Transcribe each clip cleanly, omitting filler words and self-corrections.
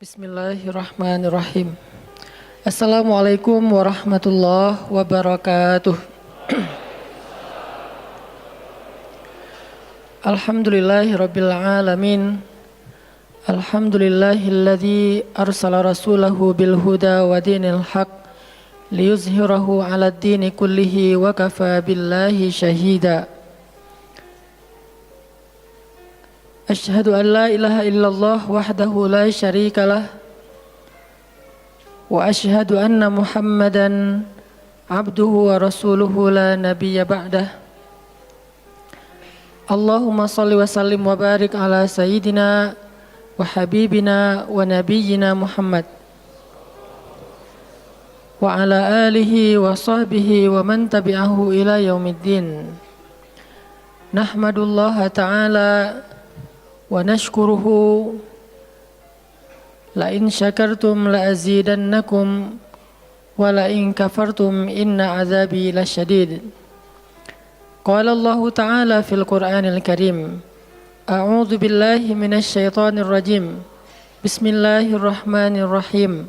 Bismillahirrahmanirrahim. Assalamualaikum warahmatullahi wabarakatuh. Alhamdulillahirabbil alamin. Alhamdulillahilladzi arsala rasulahu bil huda wa dinil haq liyuzhirahu 'alad dini kullihi wa kafa billahi syahida. Asyhadu an la ilaha illallah wahdahu la syarikalah wa asyhadu anna Muhammadan abduhu wa rasuluhu la nabiyya ba'dah. Allahumma salli wa sallim wa barik ala sayyidina wa habibina wa nabiyyina Muhammad wa ala alihi wa sahbihi wa man tabi'ahu ila yaumiddin. Nahmadullaha ta'ala wa nashkuruhu la in syakartum la azidannakum wa la in kafartum inna azabi lasyadid. Qala Allah ta'ala fil Qur'anil Karim, a'udzu billahi minasy syaithanir rajim. Bismillahirrahmanirrahim.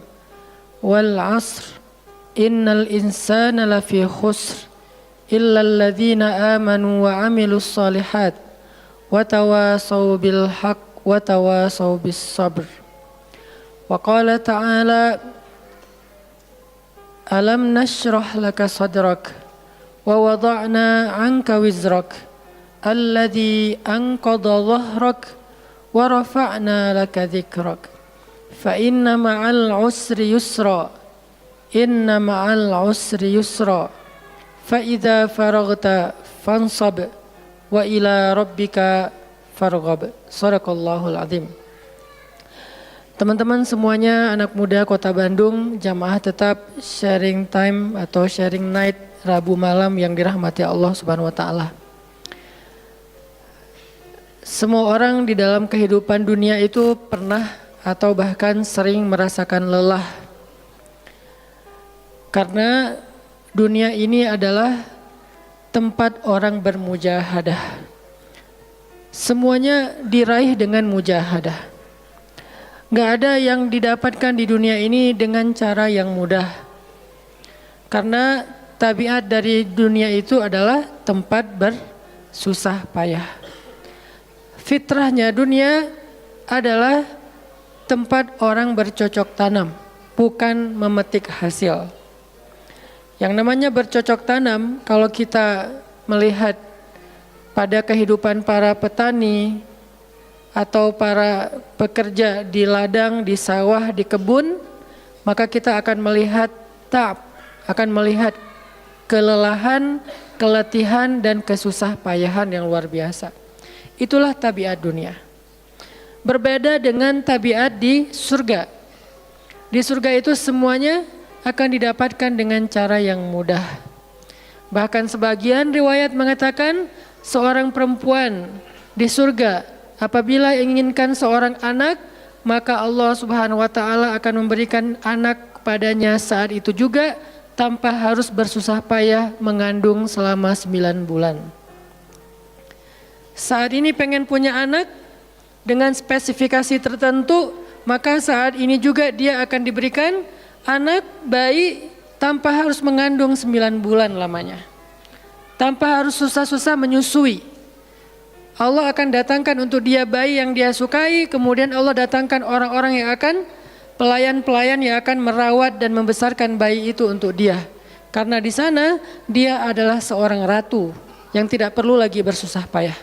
Wal 'asr innal insana lafi khusr illa alladhina amanu wa 'amilus shalihat wa tawasaw bil haqq wa tawasaw bis sabr. Wa qala ta'ala alam nashrah laka sadrak wa wada'na 'anka wizrak alladhi anqadha dhahrak wa rafa'na laka dhikrak fa inna ma'al 'usri yusra inna ma'al 'usri yusra fa idza faraghta fansab wa ila rabbika farghab. Shadaqallahul azim. Teman-teman semuanya, anak muda Kota Bandung, jamaah tetap sharing time atau sharing night Rabu malam yang dirahmati Allah Subhanahu wa taala. Semua orang di dalam kehidupan dunia itu pernah atau bahkan sering merasakan lelah. Karena dunia ini adalah tempat orang bermujahadah. Semuanya diraih dengan mujahadah. Gak ada yang didapatkan di dunia ini dengan cara yang mudah. Karena tabiat dari dunia itu adalah tempat bersusah payah. Fitrahnya dunia adalah tempat orang bercocok tanam, bukan memetik hasil. Yang namanya bercocok tanam, kalau kita melihat pada kehidupan para petani atau para pekerja di ladang, di sawah, di kebun, maka kita akan melihat akan melihat kelelahan, keletihan dan kesusah payahan yang luar biasa. Itulah tabiat dunia. Berbeda dengan tabiat di surga. Di surga itu semuanya akan didapatkan dengan cara yang mudah. Bahkan sebagian riwayat mengatakan seorang perempuan di surga apabila inginkan seorang anak, maka Allah Subhanahu wa taala akan memberikan anak kepadanya saat itu juga tanpa harus bersusah payah mengandung selama 9 bulan. Saat ini pengen punya anak dengan spesifikasi tertentu, maka saat ini juga dia akan diberikan anak bayi tanpa harus mengandung 9 bulan lamanya. Tanpa harus susah-susah menyusui. Allah akan datangkan untuk dia bayi yang dia sukai, kemudian Allah datangkan orang-orang yang akan, pelayan-pelayan yang akan merawat dan membesarkan bayi itu untuk dia. Karena di sana dia adalah seorang ratu yang tidak perlu lagi bersusah payah.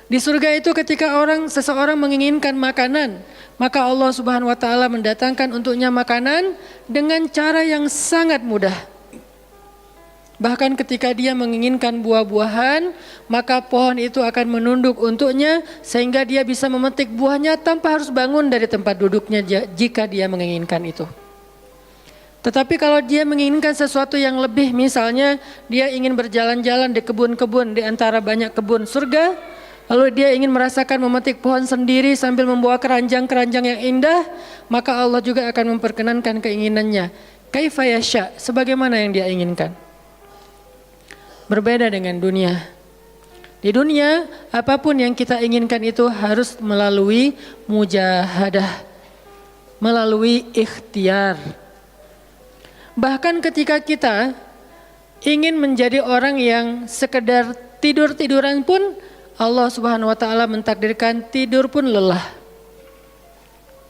Di surga itu ketika seseorang menginginkan makanan, maka Allah Subhanahu wa taala mendatangkan untuknya makanan dengan cara yang sangat mudah. Bahkan ketika dia menginginkan buah-buahan, maka pohon itu akan menunduk untuknya sehingga dia bisa memetik buahnya tanpa harus bangun dari tempat duduknya jika dia menginginkan itu. Tetapi kalau dia menginginkan sesuatu yang lebih, misalnya dia ingin berjalan-jalan di kebun-kebun di antara banyak kebun surga, lalu dia ingin merasakan memetik pohon sendiri sambil membawa keranjang-keranjang yang indah, maka Allah juga akan memperkenankan keinginannya. Kaifa yasha, sebagaimana yang dia inginkan. Berbeda dengan dunia. Di dunia, apapun yang kita inginkan itu harus melalui mujahadah. melalui ikhtiar. Bahkan ketika kita ingin menjadi orang yang sekedar tidur-tiduran pun, Allah Subhanahu wa taala mentakdirkan tidur pun lelah.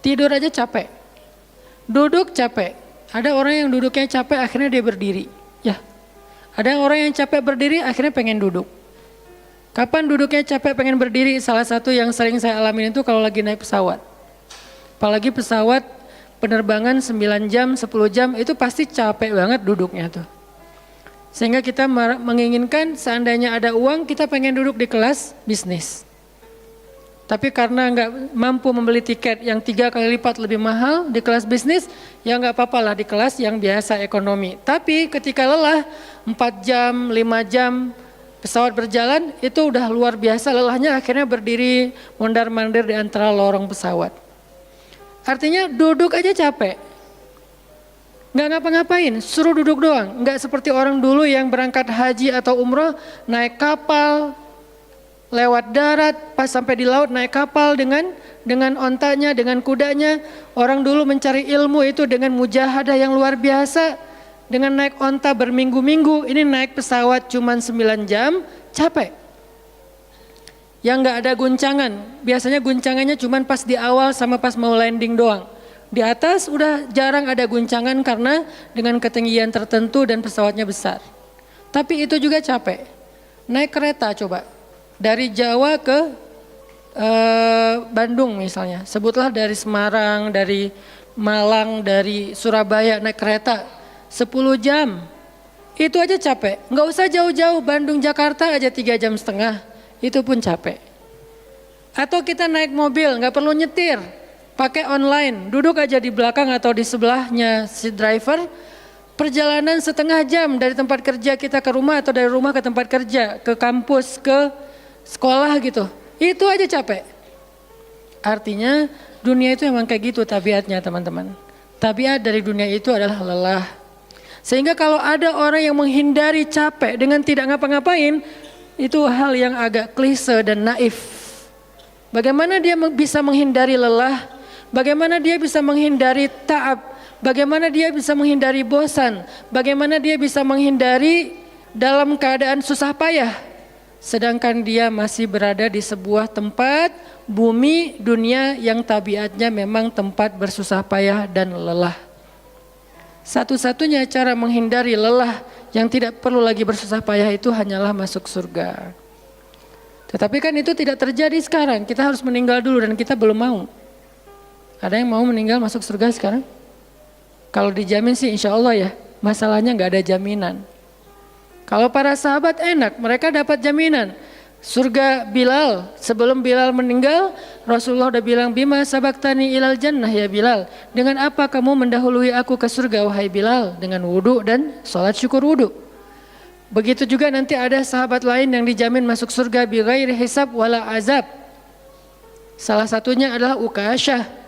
Tidur aja capek. Duduk capek. Ada orang yang duduknya capek akhirnya dia berdiri. Ya. Ada orang yang capek berdiri akhirnya pengen duduk. Kapan duduknya capek pengen berdiri? Salah satu yang sering saya alamin itu kalau lagi naik pesawat. Apalagi pesawat penerbangan 9 jam, 10 jam itu pasti capek banget duduknya tuh. Sehingga kita menginginkan seandainya ada uang kita pengen duduk di kelas bisnis. Tapi karena nggak mampu membeli tiket yang 3 kali lipat lebih mahal di kelas bisnis, ya nggak apa-apa lah di kelas yang biasa ekonomi. Tapi ketika lelah 4 jam, 5 jam pesawat berjalan itu udah luar biasa lelahnya, akhirnya berdiri mondar-mandir di antara lorong pesawat. Artinya duduk aja capek. Nggak ngapa-ngapain, suruh duduk doang. Nggak seperti orang dulu yang berangkat haji atau umroh, naik kapal, lewat darat, pas sampai di laut naik kapal dengan ontanya, dengan kudanya. Orang dulu mencari ilmu itu dengan mujahadah yang luar biasa. Dengan naik onta berminggu-minggu, ini naik pesawat cuma 9 jam, capek. Yang nggak ada guncangan, biasanya guncangannya cuma pas di awal sama pas mau landing doang. Di atas udah jarang ada guncangan karena dengan ketinggian tertentu dan pesawatnya besar. Tapi itu juga capek. Naik kereta coba, dari Jawa ke Bandung misalnya. Sebutlah dari Semarang, dari Malang, dari Surabaya naik kereta 10 jam. Itu aja capek. Nggak usah jauh-jauh, Bandung Jakarta aja 3,5 jam. Itu pun capek. Atau kita naik mobil, nggak perlu nyetir. Pakai online, duduk aja di belakang atau di sebelahnya si driver, perjalanan setengah jam dari tempat kerja kita ke rumah atau dari rumah ke tempat kerja, ke kampus, ke sekolah gitu. Itu aja capek. Artinya dunia itu emang kayak gitu tabiatnya teman-teman. Tabiat dari dunia itu adalah lelah. Sehingga kalau ada orang yang menghindari capek dengan tidak ngapa-ngapain, itu hal yang agak klise dan naif. Bagaimana dia bisa menghindari lelah? Bagaimana dia bisa menghindari ta'ab, bagaimana dia bisa menghindari bosan, bagaimana dia bisa menghindari dalam keadaan susah payah. Sedangkan dia masih berada di sebuah tempat, bumi, dunia yang tabiatnya memang tempat bersusah payah dan lelah. Satu-satunya cara menghindari lelah yang tidak perlu lagi bersusah payah itu hanyalah masuk surga. Tetapi kan itu tidak terjadi sekarang, kita harus meninggal dulu dan kita belum mau. Ada yang mau meninggal masuk surga sekarang? Kalau dijamin sih insya Allah ya, masalahnya nggak ada jaminan. Kalau para sahabat enak, mereka dapat jaminan. Surga Bilal, sebelum Bilal meninggal, Rasulullah udah bilang, Bima sabaktani ilal jannah ya Bilal. Dengan apa kamu mendahului aku ke surga wahai Bilal? Dengan wudu dan sholat syukur wudu. Begitu juga nanti ada sahabat lain yang dijamin masuk surga bighairi hisab wala azab. Salah satunya adalah Ukasyah.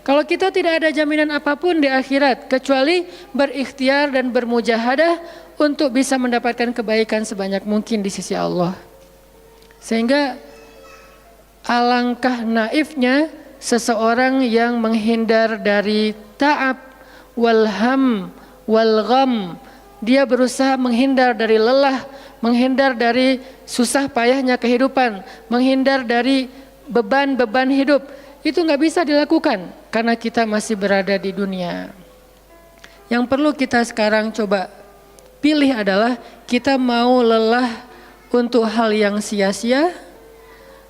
Kalau kita tidak ada jaminan apapun di akhirat kecuali berikhtiar dan bermujahadah untuk bisa mendapatkan kebaikan sebanyak mungkin di sisi Allah. Sehingga alangkah naifnya seseorang yang menghindar dari ta'ab wal ham wal gham. Dia berusaha menghindar dari lelah, menghindar dari susah payahnya kehidupan, menghindar dari beban-beban hidup. Itu nggak bisa dilakukan karena kita masih berada di dunia. Yang perlu kita sekarang coba pilih adalah kita mau lelah untuk hal yang sia-sia?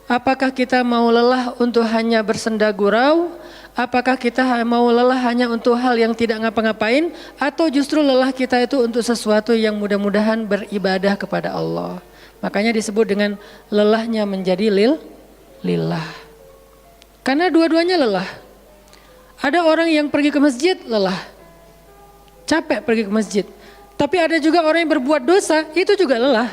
Apakah kita mau lelah untuk hanya bersenda gurau? Apakah kita mau lelah hanya untuk hal yang tidak ngapa-ngapain? Atau justru lelah kita itu untuk sesuatu yang mudah-mudahan beribadah kepada Allah? Makanya disebut dengan lelahnya menjadi lillah. Karena dua-duanya lelah. Ada orang yang pergi ke masjid lelah. Capek pergi ke masjid. Tapi ada juga orang yang berbuat dosa, itu juga lelah.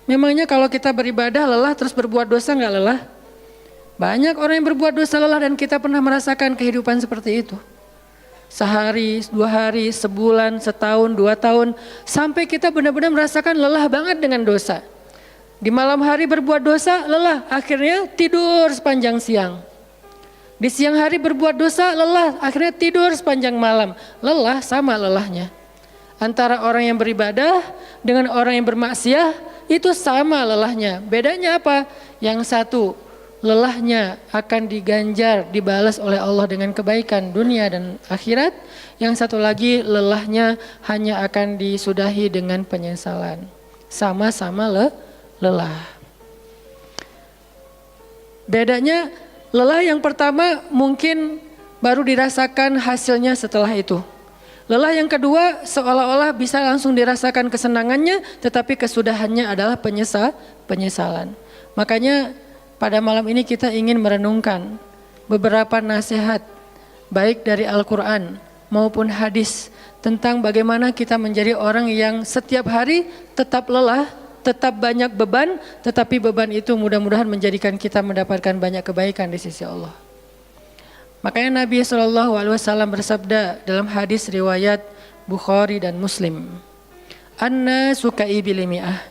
Memangnya kalau kita beribadah lelah terus berbuat dosa nggak lelah? Banyak orang yang berbuat dosa lelah dan kita pernah merasakan kehidupan seperti itu. Sehari, 2 hari, sebulan, setahun, 2 tahun. Sampai kita benar-benar merasakan lelah banget dengan dosa. Di malam hari berbuat dosa, lelah, akhirnya tidur sepanjang siang. Di siang hari berbuat dosa, lelah, akhirnya tidur sepanjang malam. Lelah sama lelahnya. Antara orang yang beribadah dengan orang yang bermaksiat itu sama lelahnya. Bedanya apa? Yang satu, lelahnya akan diganjar, dibalas oleh Allah dengan kebaikan dunia dan akhirat. Yang satu lagi, lelahnya hanya akan disudahi dengan penyesalan. Sama-sama lelah. Bedanya, lelah yang pertama mungkin baru dirasakan hasilnya setelah itu. Lelah yang kedua seolah-olah bisa langsung dirasakan kesenangannya, tetapi kesudahannya adalah penyesalan. Makanya pada malam ini kita ingin merenungkan beberapa nasihat baik dari Al-Quran maupun hadis tentang bagaimana kita menjadi orang yang setiap hari tetap lelah, tetap banyak beban, tetapi beban itu mudah-mudahan menjadikan kita mendapatkan banyak kebaikan di sisi Allah. Makanya Nabi SAW bersabda dalam hadis riwayat Bukhari dan Muslim, "An-nasu ka'ibil mi'ah,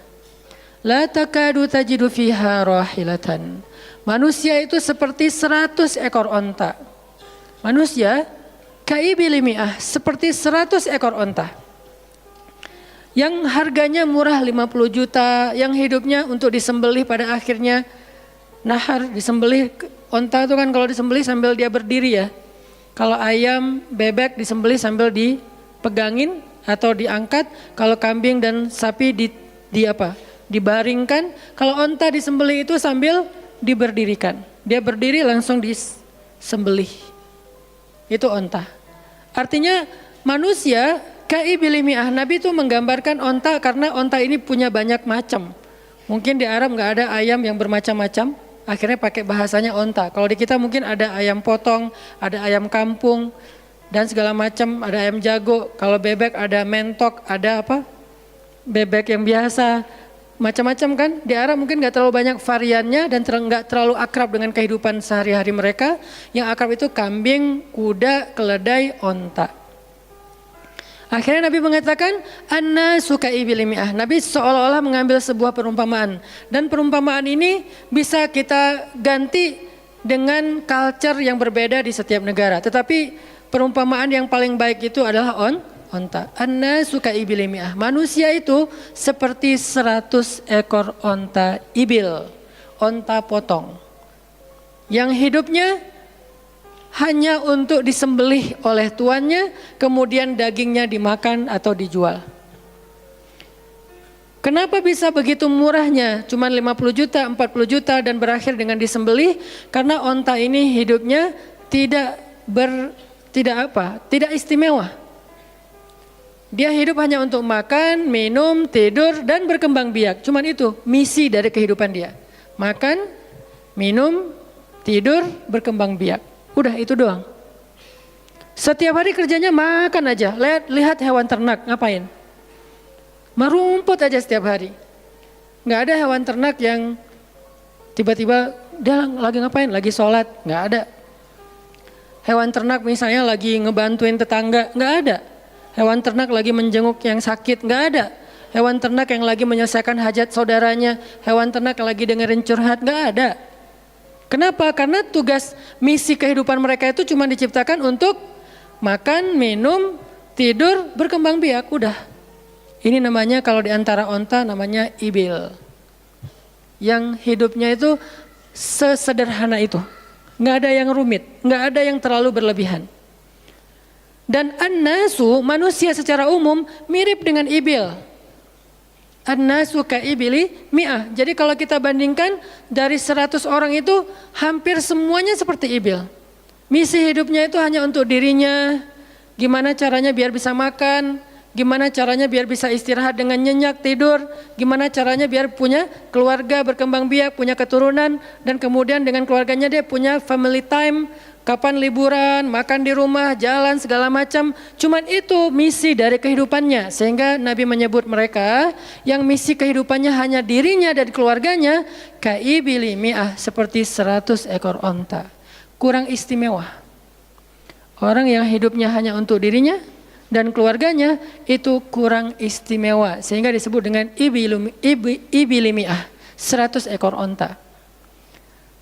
la takadu tajidu fiha rahilatan." Manusia itu seperti 100 ekor onta. Manusia ka'ibil mi'ah, seperti 100 ekor onta. Yang harganya murah 50 juta, yang hidupnya untuk disembelih pada akhirnya nahar, disembelih. Onta itu kan kalau disembelih sambil dia berdiri ya. Kalau ayam, bebek disembelih sambil dipegangin atau diangkat. Kalau kambing dan sapi dibaringkan. Kalau onta disembelih itu sambil diberdirikan. Dia berdiri langsung disembelih. Itu onta. Artinya manusia ka'ibil mi'ah. Nabi itu menggambarkan onta karena onta ini punya banyak macam. Mungkin di Arab nggak ada ayam yang bermacam-macam. Akhirnya pakai bahasanya onta. Kalau di kita mungkin ada ayam potong, ada ayam kampung, dan segala macam, ada ayam jago. Kalau bebek ada mentok, ada apa? Bebek yang biasa, macam-macam kan. Di Arab mungkin nggak terlalu banyak variannya dan nggak terlalu akrab dengan kehidupan sehari-hari mereka. Yang akrab itu kambing, kuda, keledai, onta. Akhirnya Nabi mengatakan, "An-nasu ka'ibil mi'ah." Nabi seolah-olah mengambil sebuah perumpamaan. Dan perumpamaan ini bisa kita ganti dengan culture yang berbeda di setiap negara. Tetapi perumpamaan yang paling baik itu adalah onta. An-nasu ka'ibil mi'ah. Manusia itu seperti 100 ekor onta ibil. Onta potong. Yang hidupnya hanya untuk disembelih oleh tuannya, kemudian dagingnya dimakan atau dijual. Kenapa bisa begitu murahnya? Cuma 50 juta, 40 juta dan berakhir dengan disembelih? Karena onta ini hidupnya tidak istimewa. Dia hidup hanya untuk makan, minum, tidur dan berkembang biak. Cuman itu misi dari kehidupan dia. Makan, minum, tidur, berkembang biak. Udah itu doang. Setiap hari kerjanya makan aja. Lihat hewan ternak ngapain? Merumput aja setiap hari. Nggak ada hewan ternak yang tiba-tiba dia lagi ngapain? Lagi sholat? Nggak ada. Hewan ternak misalnya lagi ngebantuin tetangga? Nggak ada. Hewan ternak lagi menjenguk yang sakit? Nggak ada. Hewan ternak yang lagi menyelesaikan hajat saudaranya? Hewan ternak yang lagi dengerin curhat? Nggak ada. Kenapa? Karena tugas misi kehidupan mereka itu cuma diciptakan untuk makan, minum, tidur, berkembang biak, udah. Ini namanya kalau di antara onta namanya ibil. Yang hidupnya itu sesederhana itu. Nggak ada yang rumit, nggak ada yang terlalu berlebihan. Dan an-nasu, manusia secara umum mirip dengan ibil. An-nasu ka'ibili mi'ah. Jadi kalau kita bandingkan dari 100 orang itu hampir semuanya seperti ibil. Misi hidupnya itu hanya untuk dirinya. Gimana caranya biar bisa makan. Gimana caranya biar bisa istirahat dengan nyenyak, tidur. Gimana caranya biar punya keluarga, berkembang biak, punya keturunan. Dan kemudian dengan keluarganya dia punya family time. Kapan liburan, makan di rumah, jalan segala macam. Cuman itu misi dari kehidupannya. Sehingga Nabi menyebut mereka yang misi kehidupannya hanya dirinya dan keluarganya. Ka'ibili mi'ah, seperti 100 ekor onta. Kurang istimewa. Orang yang hidupnya hanya untuk dirinya dan keluarganya itu kurang istimewa. Sehingga disebut dengan ibili mi'ah, 100 ekor onta.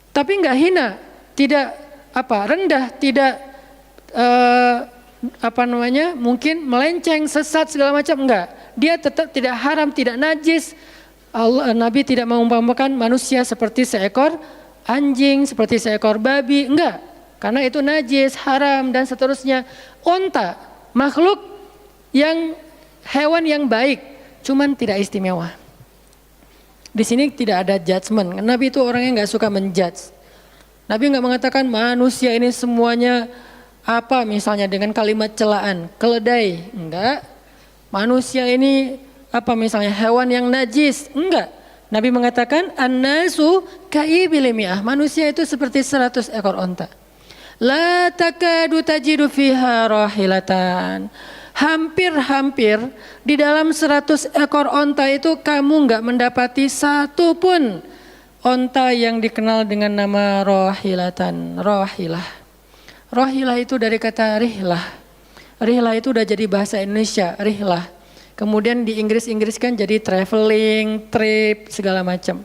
Tapi enggak hina, tidak rendah, tidak mungkin melenceng, sesat segala macam, enggak. Dia tetap tidak haram, tidak najis. Nabi tidak mengumpamakan manusia seperti seekor anjing, seperti seekor babi, enggak. Karena itu najis, haram dan seterusnya. Onta, makhluk yang hewan yang baik, cuman tidak istimewa. Di sini tidak ada judgement. Nabi itu orangnya nggak suka menjudge. Nabi nggak mengatakan manusia ini semuanya misalnya dengan kalimat celaan, keledai, enggak. Manusia ini misalnya hewan yang najis, enggak. Nabi mengatakan an-nasu kaibilimiah, manusia itu seperti 100 ekor onta. La takadu tajidu fiha rahilatan. Hampir-hampir di dalam 100 ekor onta itu kamu enggak mendapati satu pun onta yang dikenal dengan nama rahilatan, rahilah. Rahilah itu dari kata rihlah. Rihlah itu udah jadi bahasa Indonesia, rihlah. Kemudian di Inggris-Inggriskan jadi traveling, trip, segala macam.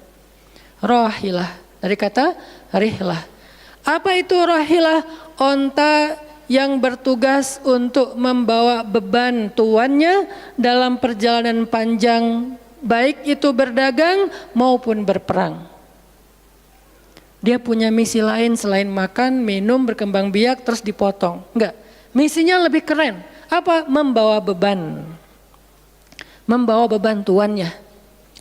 Rahilah dari kata rihlah. Apa itu rahilah? Onta yang bertugas untuk membawa beban tuannya dalam perjalanan panjang, baik itu berdagang maupun berperang. Dia punya misi lain selain makan, minum, berkembang biak, terus dipotong. Enggak, misinya lebih keren. Apa? Membawa beban. Membawa beban tuannya.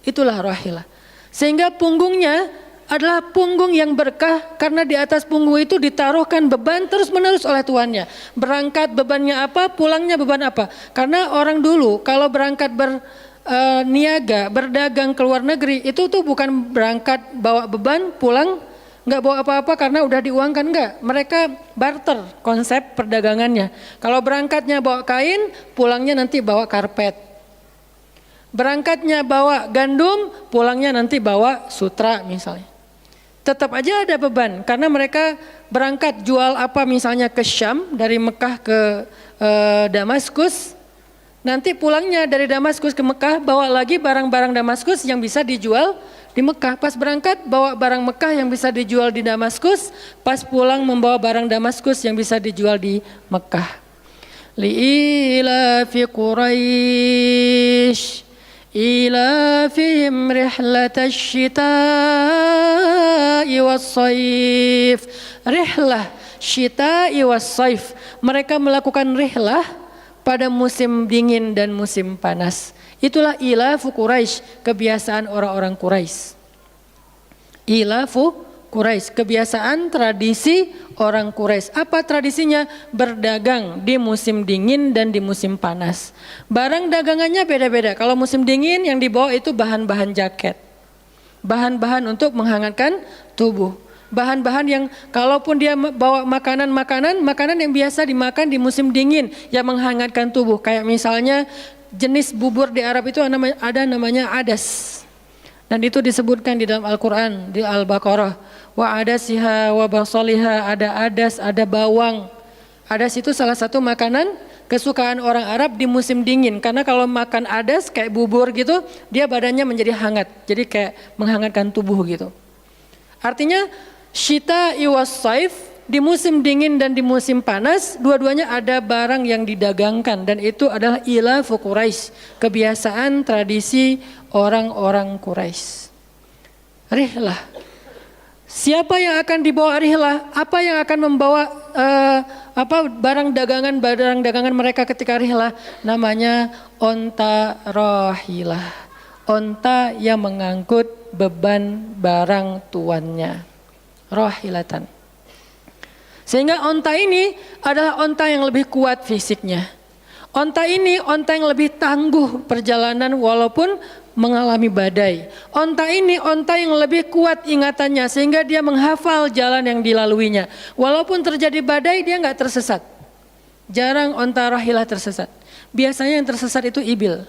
Itulah rahilah. Sehingga punggungnya adalah punggung yang berkah, karena di atas punggung itu ditaruhkan beban terus menerus oleh tuannya. Berangkat bebannya apa, pulangnya beban apa. Karena orang dulu kalau berangkat berniaga, berdagang ke luar negeri, itu tuh bukan berangkat bawa beban, pulang nggak bawa apa-apa karena udah diuangkan, enggak. Mereka barter konsep perdagangannya. Kalau berangkatnya bawa kain, pulangnya nanti bawa karpet. Berangkatnya bawa gandum, pulangnya nanti bawa sutra misalnya. Tetap aja ada beban karena mereka berangkat jual misalnya ke Syam, dari Mekah ke Damaskus. Nanti pulangnya dari Damaskus ke Mekah bawa lagi barang-barang Damaskus yang bisa dijual di Mekah. Pas berangkat bawa barang Mekah yang bisa dijual di Damaskus, pas pulang membawa barang Damaskus yang bisa dijual di Mekah. Li'ilafi Quraisy ilafihim rihlatash syita'i was-saif. Rihlah syita'i was-saif. Mereka melakukan rihlah pada musim dingin dan musim panas. Itulah ilafu Quraisy, kebiasaan orang-orang Quraisy. Ilafu Quraisy, kebiasaan tradisi orang Quraisy. Apa tradisinya? Berdagang di musim dingin dan di musim panas. Barang dagangannya beda-beda. Kalau musim dingin yang dibawa itu bahan-bahan jaket. Bahan-bahan untuk menghangatkan tubuh. Bahan-bahan yang kalaupun dia bawa makanan yang biasa dimakan di musim dingin yang menghangatkan tubuh. Kayak misalnya jenis bubur di Arab itu ada namanya adas. Dan itu disebutkan di dalam Al-Quran, di Al-Baqarah. Wa adasiha wa basaliha, ada adas, ada bawang. Adas itu salah satu makanan kesukaan orang Arab di musim dingin. Karena kalau makan adas kayak bubur gitu, dia badannya menjadi hangat. Jadi kayak menghangatkan tubuh gitu. Artinya syita'i was-saif, di musim dingin dan di musim panas, dua-duanya ada barang yang didagangkan. Dan itu adalah ilafu Quraisy, kebiasaan tradisi orang-orang Quraisy. Rihlah. Siapa yang akan dibawa rihlah? Apa yang akan membawa barang dagangan mereka ketika rihlah? Namanya onta rahilah. Onta yang mengangkut beban barang tuannya. Rahilatan. Sehingga onta ini adalah onta yang lebih kuat fisiknya. Onta ini onta yang lebih tangguh perjalanan walaupun mengalami badai. Onta ini onta yang lebih kuat ingatannya sehingga dia menghafal jalan yang dilaluinya. Walaupun terjadi badai dia nggak tersesat. Jarang onta rahilah tersesat. Biasanya yang tersesat itu ibil.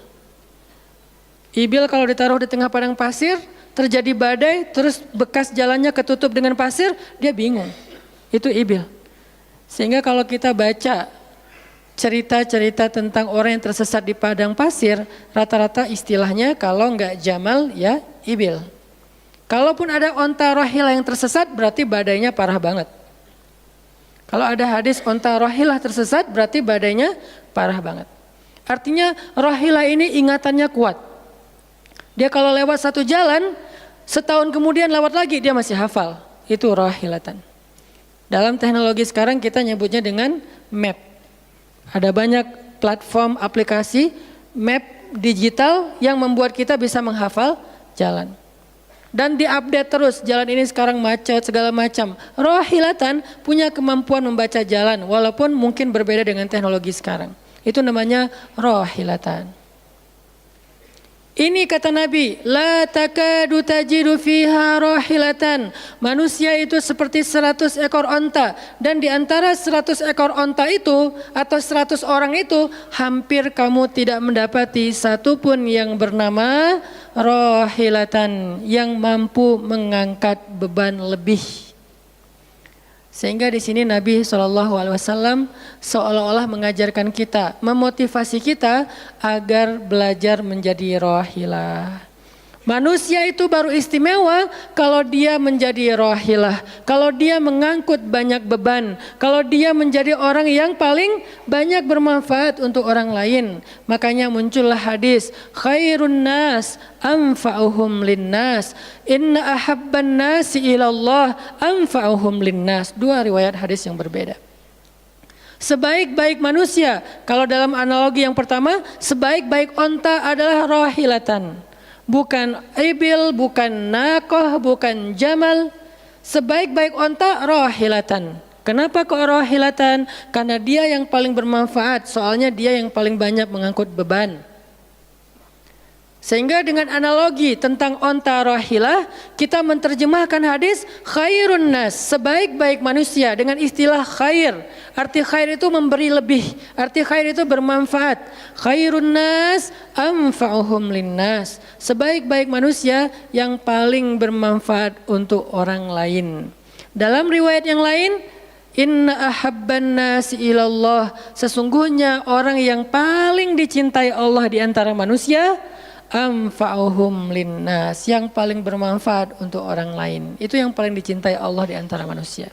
Ibil kalau ditaruh di tengah padang pasir, terjadi badai, terus bekas jalannya ketutup dengan pasir, dia bingung. Itu ibil. Sehingga kalau kita baca cerita-cerita tentang orang yang tersesat di padang pasir, rata-rata istilahnya kalau enggak jamal ya ibil. Kalaupun ada onta rahilah yang tersesat berarti badainya parah banget. Kalau ada hadis onta rohilah tersesat berarti badainya parah banget. Artinya rohilah ini ingatannya kuat. Dia kalau lewat satu jalan, setahun kemudian lewat lagi dia masih hafal. Itu rohilatan. Dalam teknologi sekarang kita nyebutnya dengan map. Ada banyak platform aplikasi map digital yang membuat kita bisa menghafal jalan. Dan diupdate terus, jalan ini sekarang macet segala macam. Rohilatan punya kemampuan membaca jalan walaupun mungkin berbeda dengan teknologi sekarang. Itu namanya rohilatan. Ini kata Nabi, la takadu tajidu fiha rohilatan. Manusia itu seperti 100 ekor onta. Dan di antara 100 ekor onta itu atau 100 orang itu hampir kamu tidak mendapati satupun yang bernama rohilatan yang mampu mengangkat beban lebih. Sehingga di sini Nabi SAW seolah-olah mengajarkan kita, memotivasi kita agar belajar menjadi rohilah. Manusia itu baru istimewa kalau dia menjadi rohilah, kalau dia mengangkut banyak beban, kalau dia menjadi orang yang paling banyak bermanfaat untuk orang lain. Makanya muncullah hadis, khairun nas anfa'uhum linnas, inna ahabban nasi ilallah anfa'uhum linnas. Dua riwayat hadis yang berbeda. Sebaik-baik manusia, kalau dalam analogi yang pertama, sebaik-baik onta adalah rohilatan. Bukan ibil, bukan nakoh, bukan jamal. Sebaik-baik onta rohilatan. Kenapa kok rohilatan? Karena dia yang paling bermanfaat, soalnya dia yang paling banyak mengangkut beban. Sehingga dengan analogi tentang onta rohilah, kita menerjemahkan hadis khairun nas, sebaik-baik manusia dengan istilah khair. Arti khair itu memberi lebih, arti khair itu bermanfaat. Khairun nas anfa'uhum linnas, sebaik-baik manusia yang paling bermanfaat untuk orang lain. Dalam riwayat yang lain, inna ahabban nasi ilallah, sesungguhnya orang yang paling dicintai Allah di antara manusia, anfa'uhum linnas, yang paling bermanfaat untuk orang lain. Itu yang paling dicintai Allah di antara manusia.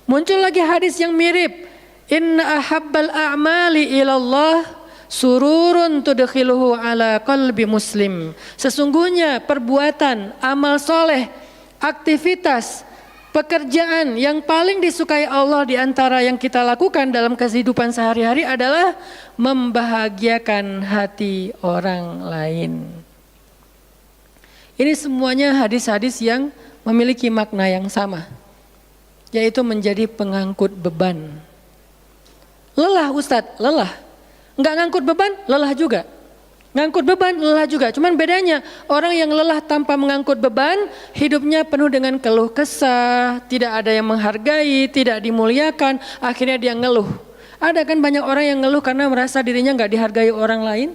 Muncul lagi hadis yang mirip, inna ahabbal a'mali ilallah sururun tudkhiluhu ala qalbi muslim. Sesungguhnya perbuatan, amal soleh, aktivitas, pekerjaan yang paling disukai Allah di antara yang kita lakukan dalam kehidupan sehari-hari adalah membahagiakan hati orang lain. Ini semuanya hadis-hadis yang memiliki makna yang sama, yaitu menjadi pengangkut beban. Lelah Ustadz, lelah. Enggak ngangkut beban, lelah juga. Ngangkut beban, lelah juga. Cuman bedanya orang yang lelah tanpa mengangkut beban, hidupnya penuh dengan keluh kesah, tidak ada yang menghargai, tidak dimuliakan, akhirnya dia ngeluh. Ada kan banyak orang yang ngeluh karena merasa dirinya nggak dihargai orang lain.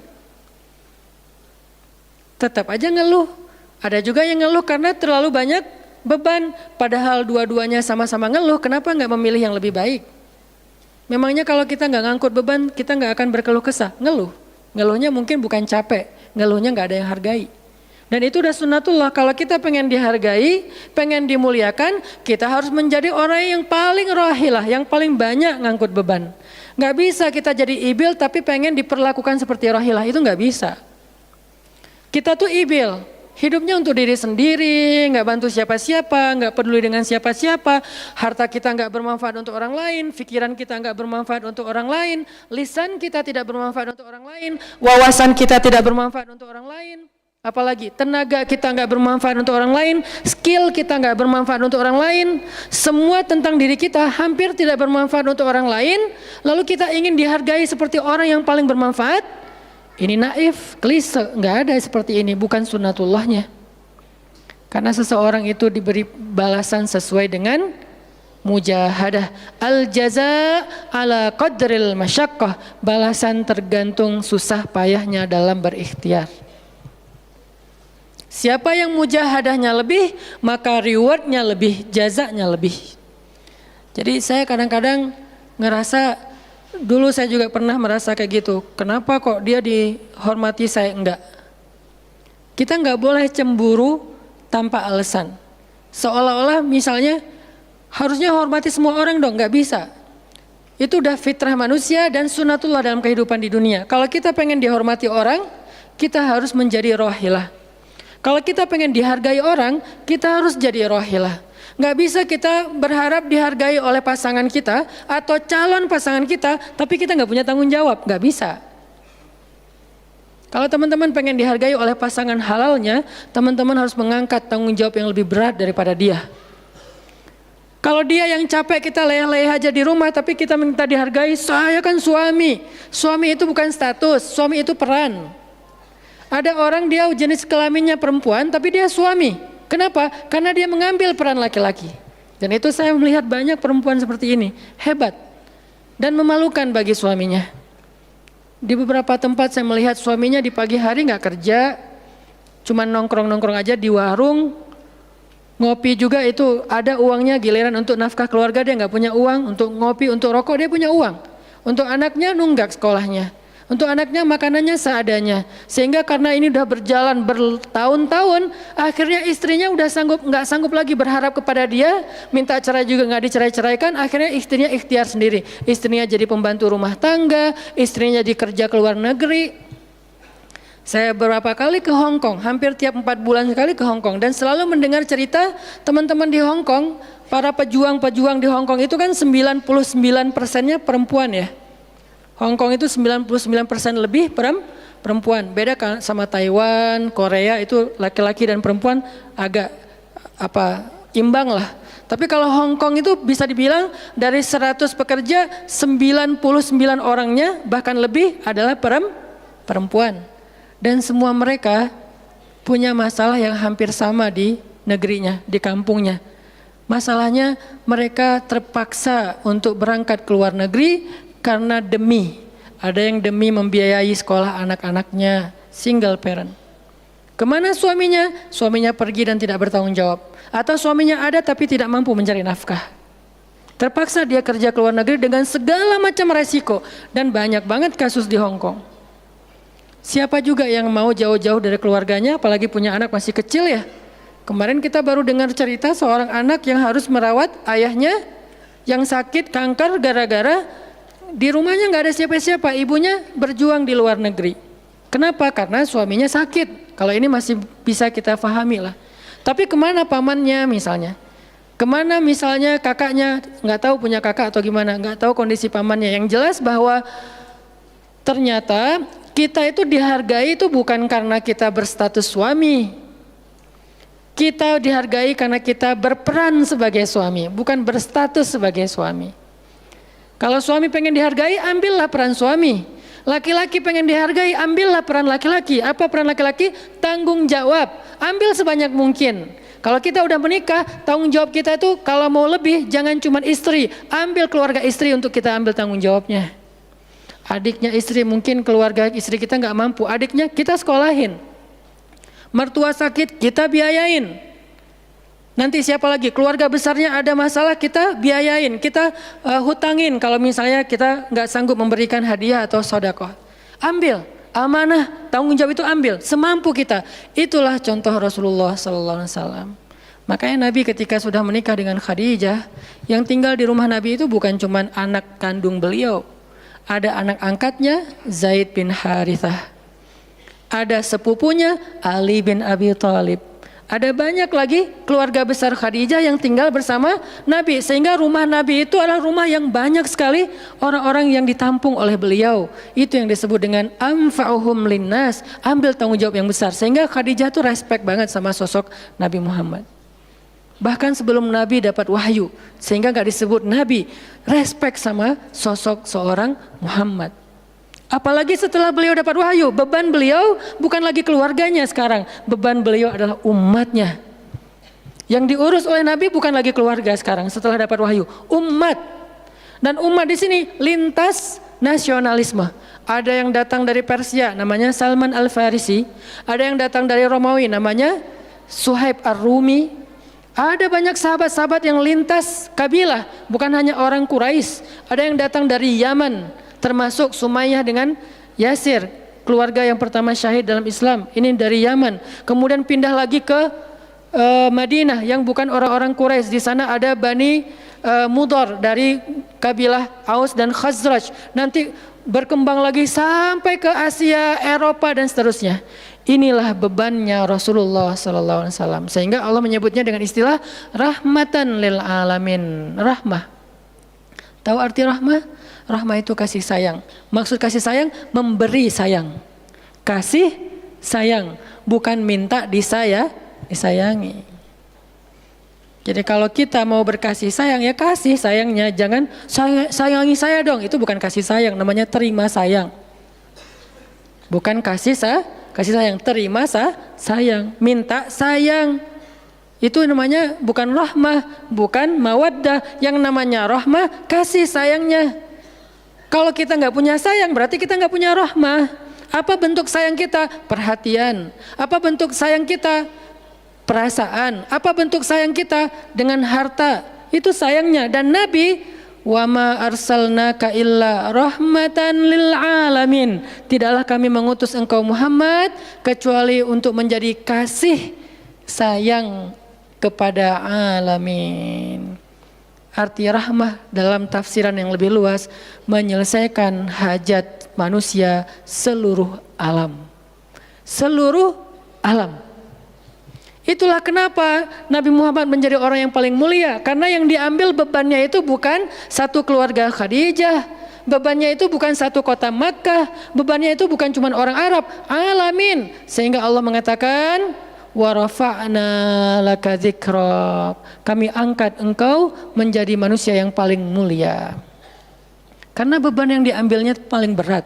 Tetap aja ngeluh. Ada juga yang ngeluh karena terlalu banyak beban. Padahal dua-duanya sama-sama ngeluh, kenapa nggak memilih yang lebih baik? Memangnya kalau kita nggak ngangkut beban, kita nggak akan berkeluh kesah, ngeluh. Ngeluhnya mungkin bukan capek, ngeluhnya nggak ada yang hargai. Dan itu udah sunnatullah, kalau kita pengen dihargai, pengen dimuliakan, kita harus menjadi orang yang paling rohilah, yang paling banyak ngangkut beban. Nggak bisa kita jadi ibil tapi pengen diperlakukan seperti rohilah, itu nggak bisa. Kita tuh ibil, hidupnya untuk diri sendiri, nggak bantu siapa-siapa, nggak peduli dengan siapa-siapa, harta kita nggak bermanfaat untuk orang lain, pikiran kita nggak bermanfaat untuk orang lain, lisan kita tidak bermanfaat untuk orang lain, wawasan kita tidak bermanfaat untuk orang lain, apalagi tenaga kita nggak bermanfaat untuk orang lain, skill kita nggak bermanfaat untuk orang lain, semua tentang diri kita hampir tidak bermanfaat untuk orang lain, lalu kita ingin dihargai seperti orang yang paling bermanfaat. Ini naif, klise, nggak ada seperti ini, bukan sunnatullahnya. Karena seseorang itu diberi balasan sesuai dengan mujahadah. Al-jaza ala qadril masyaqqah, balasan tergantung susah payahnya dalam berikhtiar. Siapa yang mujahadahnya lebih, maka rewardnya lebih, jazanya lebih. Jadi saya kadang-kadang ngerasa, dulu saya juga pernah merasa kayak gitu. Kenapa kok dia dihormati saya enggak? Kita enggak boleh cemburu tanpa alasan. Seolah-olah misalnya harusnya hormati semua orang dong, nggak bisa. Itu udah fitrah manusia dan sunatullah dalam kehidupan di dunia. Kalau kita pengen dihormati orang, kita harus menjadi rohilah. Kalau kita pengen dihargai orang, kita harus jadi rohilah. Nggak bisa kita berharap dihargai oleh pasangan kita atau calon pasangan kita, tapi kita nggak punya tanggung jawab, nggak bisa. Kalau teman-teman pengen dihargai oleh pasangan halalnya, teman-teman harus mengangkat tanggung jawab yang lebih berat daripada dia. Kalau dia yang capek kita leyeh-leyeh aja di rumah, tapi kita minta dihargai, saya kan suami. Suami itu bukan status, suami itu peran. Ada orang dia jenis kelaminnya perempuan, tapi dia suami. Kenapa? Karena dia mengambil peran laki-laki. Dan itu saya melihat banyak perempuan seperti ini, hebat dan memalukan bagi suaminya. Di beberapa tempat saya melihat suaminya di pagi hari nggak kerja, cuma nongkrong-nongkrong aja di warung, ngopi juga itu ada uangnya, giliran untuk nafkah keluarga dia nggak punya uang, untuk ngopi, untuk rokok dia punya uang, untuk anaknya nunggak sekolahnya. Untuk anaknya makanannya seadanya. Sehingga karena ini udah berjalan bertahun-tahun, akhirnya istrinya udah nggak sanggup lagi berharap kepada dia, minta cerai juga nggak dicerai-ceraikan, akhirnya istrinya ikhtiar sendiri. Istrinya jadi pembantu rumah tangga, istrinya jadi kerja ke luar negeri. Saya beberapa kali ke Hong Kong, hampir tiap 4 bulan sekali ke Hong Kong, dan selalu mendengar cerita teman-teman di Hong Kong, para pejuang-pejuang di Hong Kong itu kan 99%-nya perempuan ya. Hong Kong itu 99% lebih perempuan. Beda kan sama Taiwan, Korea itu laki-laki dan perempuan agak imbang lah. Tapi kalau Hong Kong itu bisa dibilang dari 100 pekerja 99 orangnya bahkan lebih adalah perempuan. Dan semua mereka punya masalah yang hampir sama di negerinya, di kampungnya. Masalahnya mereka terpaksa untuk berangkat ke luar negeri karena ada yang demi membiayai sekolah anak-anaknya, single parent. Kemana suaminya? Suaminya pergi dan tidak bertanggung jawab. Atau suaminya ada tapi tidak mampu mencari nafkah. Terpaksa dia kerja ke luar negeri dengan segala macam resiko. Dan banyak banget kasus di Hong Kong. Siapa juga yang mau jauh-jauh dari keluarganya, apalagi punya anak masih kecil ya. Kemarin kita baru dengar cerita seorang anak yang harus merawat ayahnya yang sakit kanker gara-gara di rumahnya nggak ada siapa-siapa, ibunya berjuang di luar negeri. Kenapa? Karena suaminya sakit. Kalau ini masih bisa kita pahami lah. Tapi kemana pamannya misalnya? Kemana misalnya kakaknya? Nggak tahu punya kakak atau gimana? Nggak tahu kondisi pamannya. Yang jelas bahwa ternyata kita itu dihargai itu bukan karena kita berstatus suami. Kita dihargai karena kita berperan sebagai suami, bukan berstatus sebagai suami. Kalau suami pengen dihargai, ambillah peran suami. Laki-laki pengen dihargai, ambillah peran laki-laki. Apa peran laki-laki? Tanggung jawab. Ambil sebanyak mungkin. Kalau kita udah menikah, tanggung jawab kita itu kalau mau lebih, jangan cuma istri. Ambil keluarga istri untuk kita ambil tanggung jawabnya. Adiknya istri, mungkin keluarga istri kita nggak mampu. Adiknya kita sekolahin. Mertua sakit, kita biayain. Nanti siapa lagi? Keluarga besarnya ada masalah, kita biayain, kita hutangin. Kalau misalnya kita nggak sanggup memberikan hadiah atau sedekah, ambil amanah, tanggung jawab itu ambil semampu kita. Itulah contoh Rasulullah SAW. Makanya Nabi ketika sudah menikah dengan Khadijah, yang tinggal di rumah Nabi itu bukan cuma anak kandung beliau, ada anak angkatnya Zaid bin Harithah, ada sepupunya Ali bin Abi Thalib. Ada banyak lagi keluarga besar Khadijah yang tinggal bersama Nabi. Sehingga rumah Nabi itu adalah rumah yang banyak sekali orang-orang yang ditampung oleh beliau. Itu yang disebut dengan anfa'uhum linnas, ambil tanggung jawab yang besar. Sehingga Khadijah tuh respect banget sama sosok Nabi Muhammad. Bahkan sebelum Nabi dapat wahyu, sehingga gak disebut Nabi, respect sama sosok seorang Muhammad. Apalagi setelah beliau dapat wahyu, beban beliau bukan lagi keluarganya sekarang, beban beliau adalah umatnya. Yang diurus oleh Nabi bukan lagi keluarga sekarang setelah dapat wahyu, umat. Dan umat di sini lintas nasionalisme. Ada yang datang dari Persia, namanya Salman Al-Farisi. Ada yang datang dari Romawi, namanya Suhaib Ar-Rumi. Ada banyak sahabat-sahabat yang lintas kabilah, bukan hanya orang Quraisy. Ada yang datang dari Yaman, termasuk Sumayyah dengan Yasir, keluarga yang pertama syahid dalam Islam. Ini dari Yaman. Kemudian pindah lagi ke Madinah yang bukan orang-orang Quraisy. Di sana ada Bani Mudhar dari kabilah Aus dan Khazraj. Nanti berkembang lagi sampai ke Asia, Eropa dan seterusnya. Inilah bebannya Rasulullah sallallahu alaihi wasallam. Sehingga Allah menyebutnya dengan istilah rahmatan lil alamin. Rahmah. Tahu arti rahmah? Rahmah itu kasih sayang. Maksud kasih sayang memberi sayang. Kasih sayang, bukan minta disayangi. Jadi kalau kita mau berkasih sayang ya kasih sayangnya, jangan sayangi saya dong. Itu bukan kasih sayang, namanya terima sayang. Bukan kasih sayang, terima sayang, minta sayang. Itu namanya bukan rahmah, bukan mawaddah. Yang namanya rahmah kasih sayangnya. Kalau kita nggak punya sayang berarti kita nggak punya rahmah. Apa bentuk sayang kita? Perhatian. Apa bentuk sayang kita? Perasaan. Apa bentuk sayang kita? Dengan harta. Itu sayangnya. Dan Nabi, wa ma arsalnaka illa rahmatan lil alamin. Tidaklah kami mengutus engkau Muhammad kecuali untuk menjadi kasih sayang kepada alamin. Arti rahmah dalam tafsiran yang lebih luas menyelesaikan hajat manusia seluruh alam. Seluruh alam. Itulah kenapa Nabi Muhammad menjadi orang yang paling mulia. Karena yang diambil bebannya itu bukan satu keluarga Khadijah. Bebannya itu bukan satu kota Makkah. Bebannya itu bukan cuma orang Arab. Alamin. Sehingga Allah mengatakan, wa rafa'na laka dzikrak. Kami angkat engkau menjadi manusia yang paling mulia. Karena beban yang diambilnya paling berat.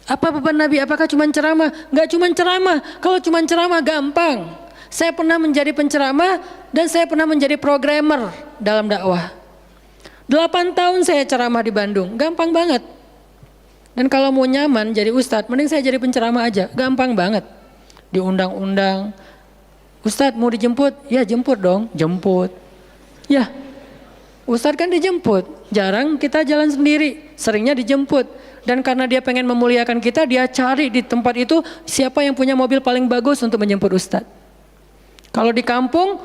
Apa beban Nabi? Apakah cuma ceramah? Enggak cuma ceramah. Kalau cuma ceramah gampang. Saya pernah menjadi penceramah dan saya pernah menjadi programmer dalam dakwah. 8 tahun saya ceramah di Bandung, gampang banget. Dan kalau mau nyaman jadi ustadz, mending saya jadi penceramah aja, gampang banget. Diundang-undang, ustadz mau dijemput? Ya jemput dong, jemput. Ya, ustadz kan dijemput, jarang kita jalan sendiri, seringnya dijemput. Dan karena dia pengen memuliakan kita, dia cari di tempat itu siapa yang punya mobil paling bagus untuk menjemput ustadz. Kalau di kampung,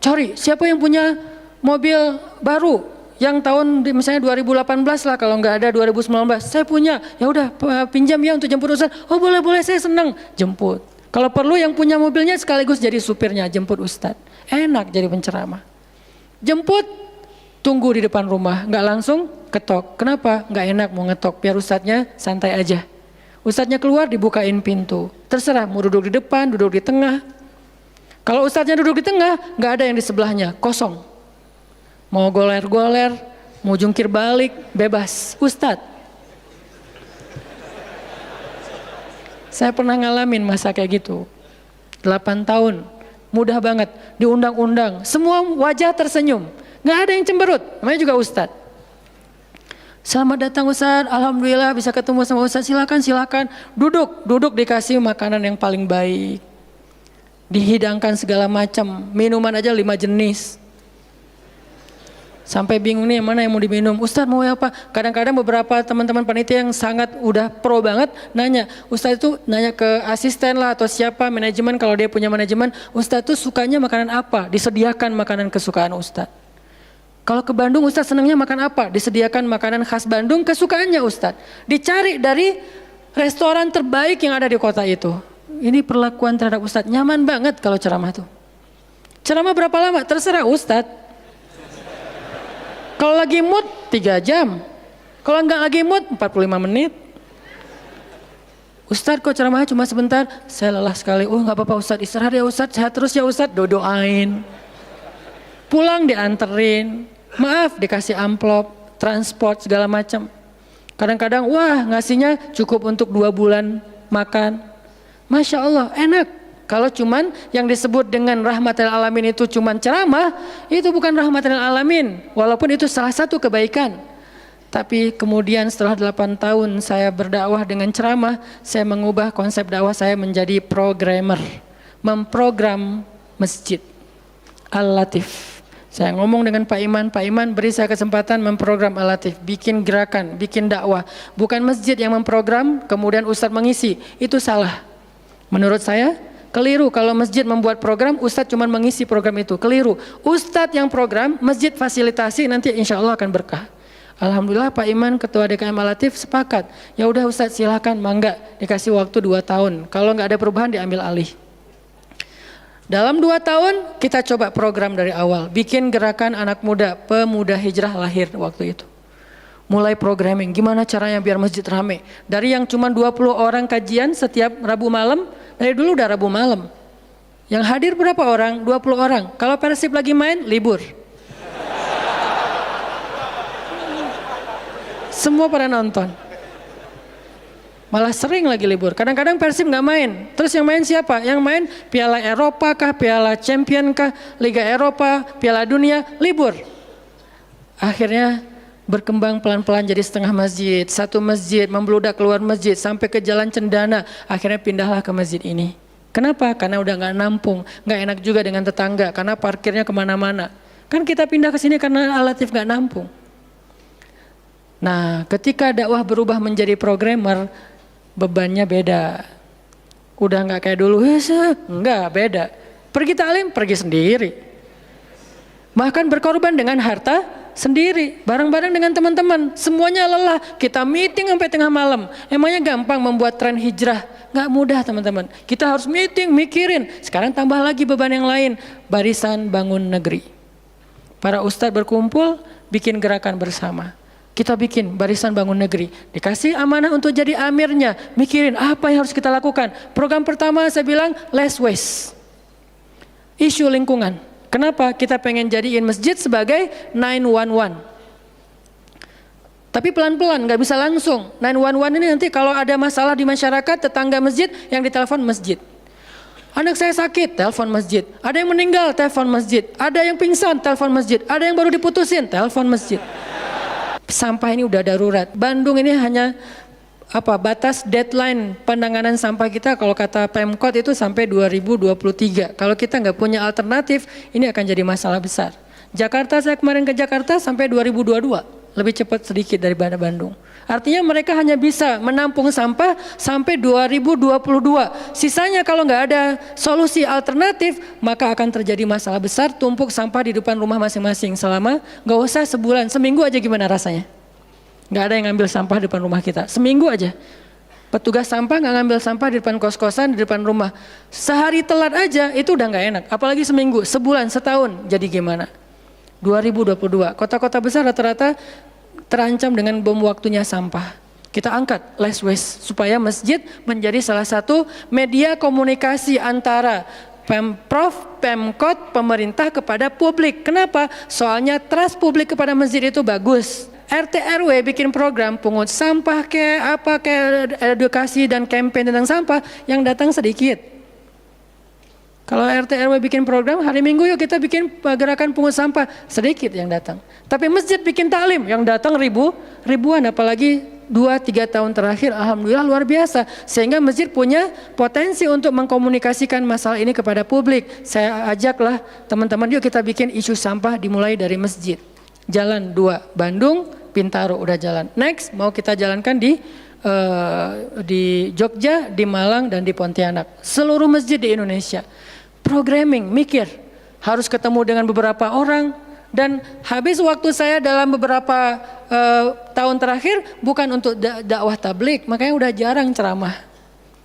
cari siapa yang punya mobil baru yang tahun misalnya 2018 lah, kalau nggak ada 2019. Saya punya, ya udah pinjam ya untuk jemput ustadz. Oh boleh saya senang, jemput. Kalau perlu yang punya mobilnya sekaligus jadi supirnya, jemput ustadz. Enak jadi penceramah. Jemput, tunggu di depan rumah, nggak langsung ketok. Kenapa? Nggak enak mau ngetok, biar ustadznya santai aja. Ustadznya keluar dibukain pintu. Terserah mau duduk di depan, duduk di tengah. Kalau ustadznya duduk di tengah, nggak ada yang di sebelahnya, kosong. Mau goler-goler, mau jungkir balik, bebas. Ustadz. Saya pernah ngalamin masa kayak gitu. 8 tahun, mudah banget, diundang-undang. Semua wajah tersenyum, nggak ada yang cemberut, namanya juga ustadz. Selamat datang Ustadz, alhamdulillah bisa ketemu sama Ustadz, silakan. Duduk dikasih makanan yang paling baik. Dihidangkan segala macam, minuman aja 5 jenis. Sampai bingung nih mana yang mau diminum. Ustadz mau apa? Kadang-kadang beberapa teman-teman panitia yang sangat udah pro banget nanya. Ustadz itu nanya ke asisten lah atau siapa manajemen, kalau dia punya manajemen. Ustadz tuh sukanya makanan apa? Disediakan makanan kesukaan Ustadz. Kalau ke Bandung Ustadz senangnya makan apa? Disediakan makanan khas Bandung kesukaannya Ustadz. Dicari dari restoran terbaik yang ada di kota itu. Ini perlakuan terhadap Ustadz, nyaman banget kalau ceramah tuh. Ceramah berapa lama? Terserah Ustadz. Kalau lagi mood 3 jam. Kalau enggak lagi mood 45 menit. Ustadz kok ceramahnya cuma sebentar? Saya lelah sekali. Oh enggak apa-apa Ustadz, istirahat ya Ustadz, sehat terus ya Ustadz, doain. Pulang dianterin, maaf dikasih amplop, transport segala macam. Kadang-kadang wah ngasihnya cukup untuk 2 bulan makan. Masya Allah enak. Kalau cuman yang disebut dengan rahmatil alamin itu cuman ceramah, itu bukan rahmatil alamin. Walaupun itu salah satu kebaikan. Tapi kemudian setelah 8 tahun saya berdakwah dengan ceramah, saya mengubah konsep dakwah saya menjadi programmer. Memprogram masjid. Al-Latif. Saya ngomong dengan Pak Iman beri saya kesempatan memprogram Al-Latif. Bikin gerakan, bikin dakwah. Bukan masjid yang memprogram, kemudian Ustadz mengisi. Itu salah. Menurut saya Keliru kalau masjid membuat program, ustadz cuma mengisi program itu. Keliru. Ustadz yang program, masjid fasilitasi, nanti insya Allah akan berkah. Alhamdulillah Pak Iman, Ketua DKM Al-Latif sepakat. Ya udah Ustadz silahkan, mangga dikasih waktu 2 tahun. Kalau nggak ada perubahan diambil alih. Dalam 2 tahun kita coba program dari awal. Bikin gerakan anak muda, pemuda hijrah lahir waktu itu. Mulai programming, gimana caranya biar masjid rame. Dari yang cuma 20 orang kajian setiap Rabu malam, dari dulu udah Rabu malam. Yang hadir berapa orang? 20 orang. Kalau Persib lagi main, libur. Semua pada nonton. Malah sering lagi libur. Kadang-kadang Persib nggak main. Terus yang main siapa? Yang main Piala Eropa kah, Piala Champion kah, Liga Eropa, Piala Dunia, libur. Akhirnya berkembang pelan-pelan jadi setengah masjid, satu masjid, membludak keluar masjid sampai ke Jalan Cendana. Akhirnya pindahlah ke masjid ini. Kenapa? Karena udah nggak nampung, nggak enak juga dengan tetangga karena parkirnya kemana-mana. Kan kita pindah ke sini karena Al-Latif nggak nampung. Nah, ketika dakwah berubah menjadi programmer, bebannya beda. Udah nggak kayak dulu, nggak beda. Pergi taklim, pergi sendiri. Bahkan berkorban dengan harta sendiri, bareng-bareng dengan teman-teman. Semuanya lelah, kita meeting sampai tengah malam. Emangnya gampang membuat tren hijrah? Nggak mudah teman-teman. Kita harus meeting, mikirin. Sekarang tambah lagi beban yang lain. Barisan Bangun Negeri. Para ustadz berkumpul, bikin gerakan bersama. Kita bikin Barisan Bangun Negeri. Dikasih amanah untuk jadi amirnya. Mikirin apa yang harus kita lakukan. Program pertama saya bilang less waste. Isu lingkungan. Kenapa? Kita pengen jadiin masjid sebagai 911. Tapi pelan-pelan, nggak bisa langsung. 911 ini nanti kalau ada masalah di masyarakat, tetangga masjid yang ditelepon masjid. Anak saya sakit, telepon masjid. Ada yang meninggal, telepon masjid. Ada yang pingsan, telepon masjid. Ada yang baru diputusin, telepon masjid. Sampah ini udah darurat. Bandung ini hanya batas deadline penanganan sampah kita kalau kata Pemkot itu sampai 2023. Kalau kita nggak punya alternatif, ini akan jadi masalah besar. Jakarta, saya kemarin ke Jakarta sampai 2022, lebih cepat sedikit daripada Bandung. Artinya mereka hanya bisa menampung sampah sampai 2022. Sisanya kalau nggak ada solusi alternatif, maka akan terjadi masalah besar, tumpuk sampah di depan rumah masing-masing selama nggak usah sebulan, seminggu aja gimana rasanya? Nggak ada yang ngambil sampah di depan rumah kita, seminggu aja. Petugas sampah nggak ngambil sampah di depan kos-kosan, di depan rumah. Sehari telat aja itu udah nggak enak, apalagi seminggu, sebulan, setahun, jadi gimana? 2022, kota-kota besar rata-rata terancam dengan bom waktunya sampah. Kita angkat less waste supaya masjid menjadi salah satu media komunikasi antara Pemprov, Pemkot, pemerintah kepada publik. Kenapa? Soalnya trust publik kepada masjid itu bagus. RT RW bikin program pungut sampah kayak edukasi dan campaign tentang sampah, yang datang sedikit. Kalau RT RW bikin program, hari Minggu yuk kita bikin gerakan pungut sampah, sedikit yang datang. Tapi masjid bikin taklim, yang datang ribuan, apalagi 2-3 tahun terakhir, alhamdulillah luar biasa. Sehingga masjid punya potensi untuk mengkomunikasikan masalah ini kepada publik. Saya ajaklah teman-teman, yuk kita bikin isu sampah dimulai dari masjid. Jalan 2, Bandung, Bintaro udah jalan. Next mau kita jalankan di Jogja, di Malang, dan di Pontianak. Seluruh masjid di Indonesia. Programming, mikir, harus ketemu dengan beberapa orang, dan habis waktu saya dalam beberapa tahun terakhir bukan untuk dakwah tablik, makanya udah jarang ceramah.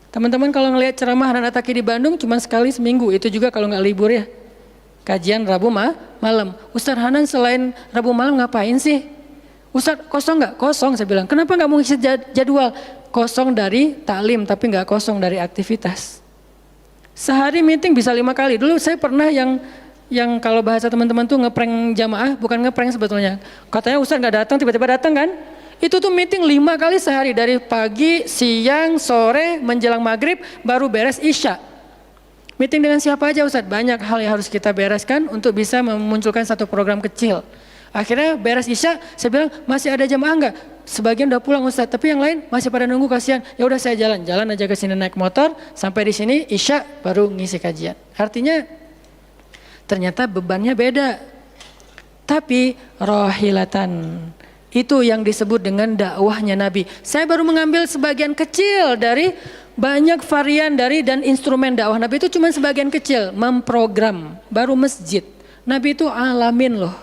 Teman-teman kalau ngelihat ceramah anak Taki di Bandung cuma sekali seminggu, itu juga kalau nggak libur ya. Kajian Rabu malam. Ustaz Hanan selain Rabu malam ngapain sih? Ustaz kosong nggak? Kosong, saya bilang. Kenapa nggak mau ngisi jadwal? Kosong dari taklim tapi nggak kosong dari aktivitas. Sehari meeting bisa 5 kali. Dulu saya pernah yang kalau bahasa teman-teman tuh ngeprank jamaah, bukan ngeprank sebetulnya. Katanya Ustaz nggak datang, tiba-tiba datang kan? Itu tuh meeting 5 kali sehari, dari pagi, siang, sore, menjelang maghrib, baru beres isya. Meeting dengan siapa aja Ustaz? Banyak hal yang harus kita bereskan untuk bisa memunculkan satu program kecil. Akhirnya beres isya, saya bilang masih ada jamaah enggak? Sebagian udah pulang Ustaz, tapi yang lain masih pada nunggu, kasihan. Ya udah saya jalan aja ke sini naik motor, sampai di sini isya baru ngisi kajian. Artinya ternyata bebannya beda. Tapi rohilatan, itu yang disebut dengan dakwahnya Nabi. Saya baru mengambil sebagian kecil dari Banyak varian dari dan instrumen dakwah Nabi itu cuma sebagian kecil, memprogram, baru masjid. Nabi itu alamin loh.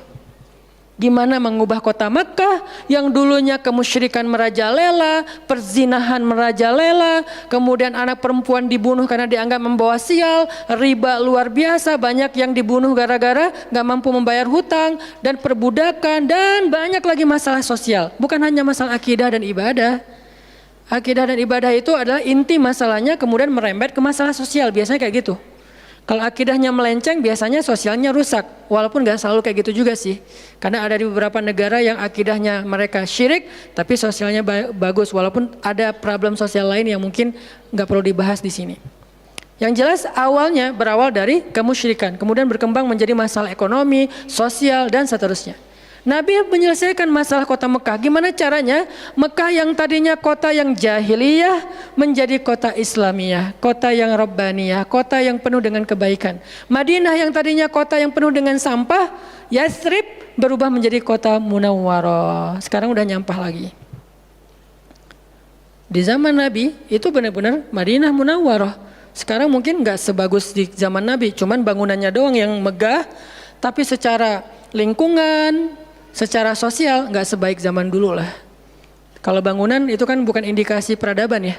Gimana mengubah kota Mekah yang dulunya kemusyrikan merajalela, perzinahan merajalela, kemudian anak perempuan dibunuh karena dianggap membawa sial, riba luar biasa, banyak yang dibunuh gara-gara gak mampu membayar hutang, dan perbudakan, dan banyak lagi masalah sosial. Bukan hanya masalah akidah dan ibadah. Akidah dan ibadah itu adalah inti masalahnya, kemudian merembet ke masalah sosial, biasanya kayak gitu. Kalau akidahnya melenceng, biasanya sosialnya rusak. Walaupun gak selalu kayak gitu juga sih. Karena ada di beberapa negara yang akidahnya mereka syirik, tapi sosialnya bagus. Walaupun ada problem sosial lain yang mungkin gak perlu dibahas di sini. Yang jelas awalnya berawal dari kemusyrikan, kemudian berkembang menjadi masalah ekonomi, sosial, dan seterusnya. Nabi menyelesaikan masalah kota Mekah. Gimana caranya? Mekah yang tadinya kota yang jahiliyah menjadi kota Islamiyah, kota yang rabbaniyah, kota yang penuh dengan kebaikan. Madinah yang tadinya kota yang penuh dengan sampah, Yathrib berubah menjadi kota munawwarah. Sekarang udah nyampah lagi. Di zaman Nabi itu benar-benar Madinah munawwarah. Sekarang mungkin nggak sebagus di zaman Nabi, cuman bangunannya doang yang megah, tapi secara lingkungan, secara sosial nggak sebaik zaman dulu lah. Kalau bangunan itu kan bukan indikasi peradaban ya.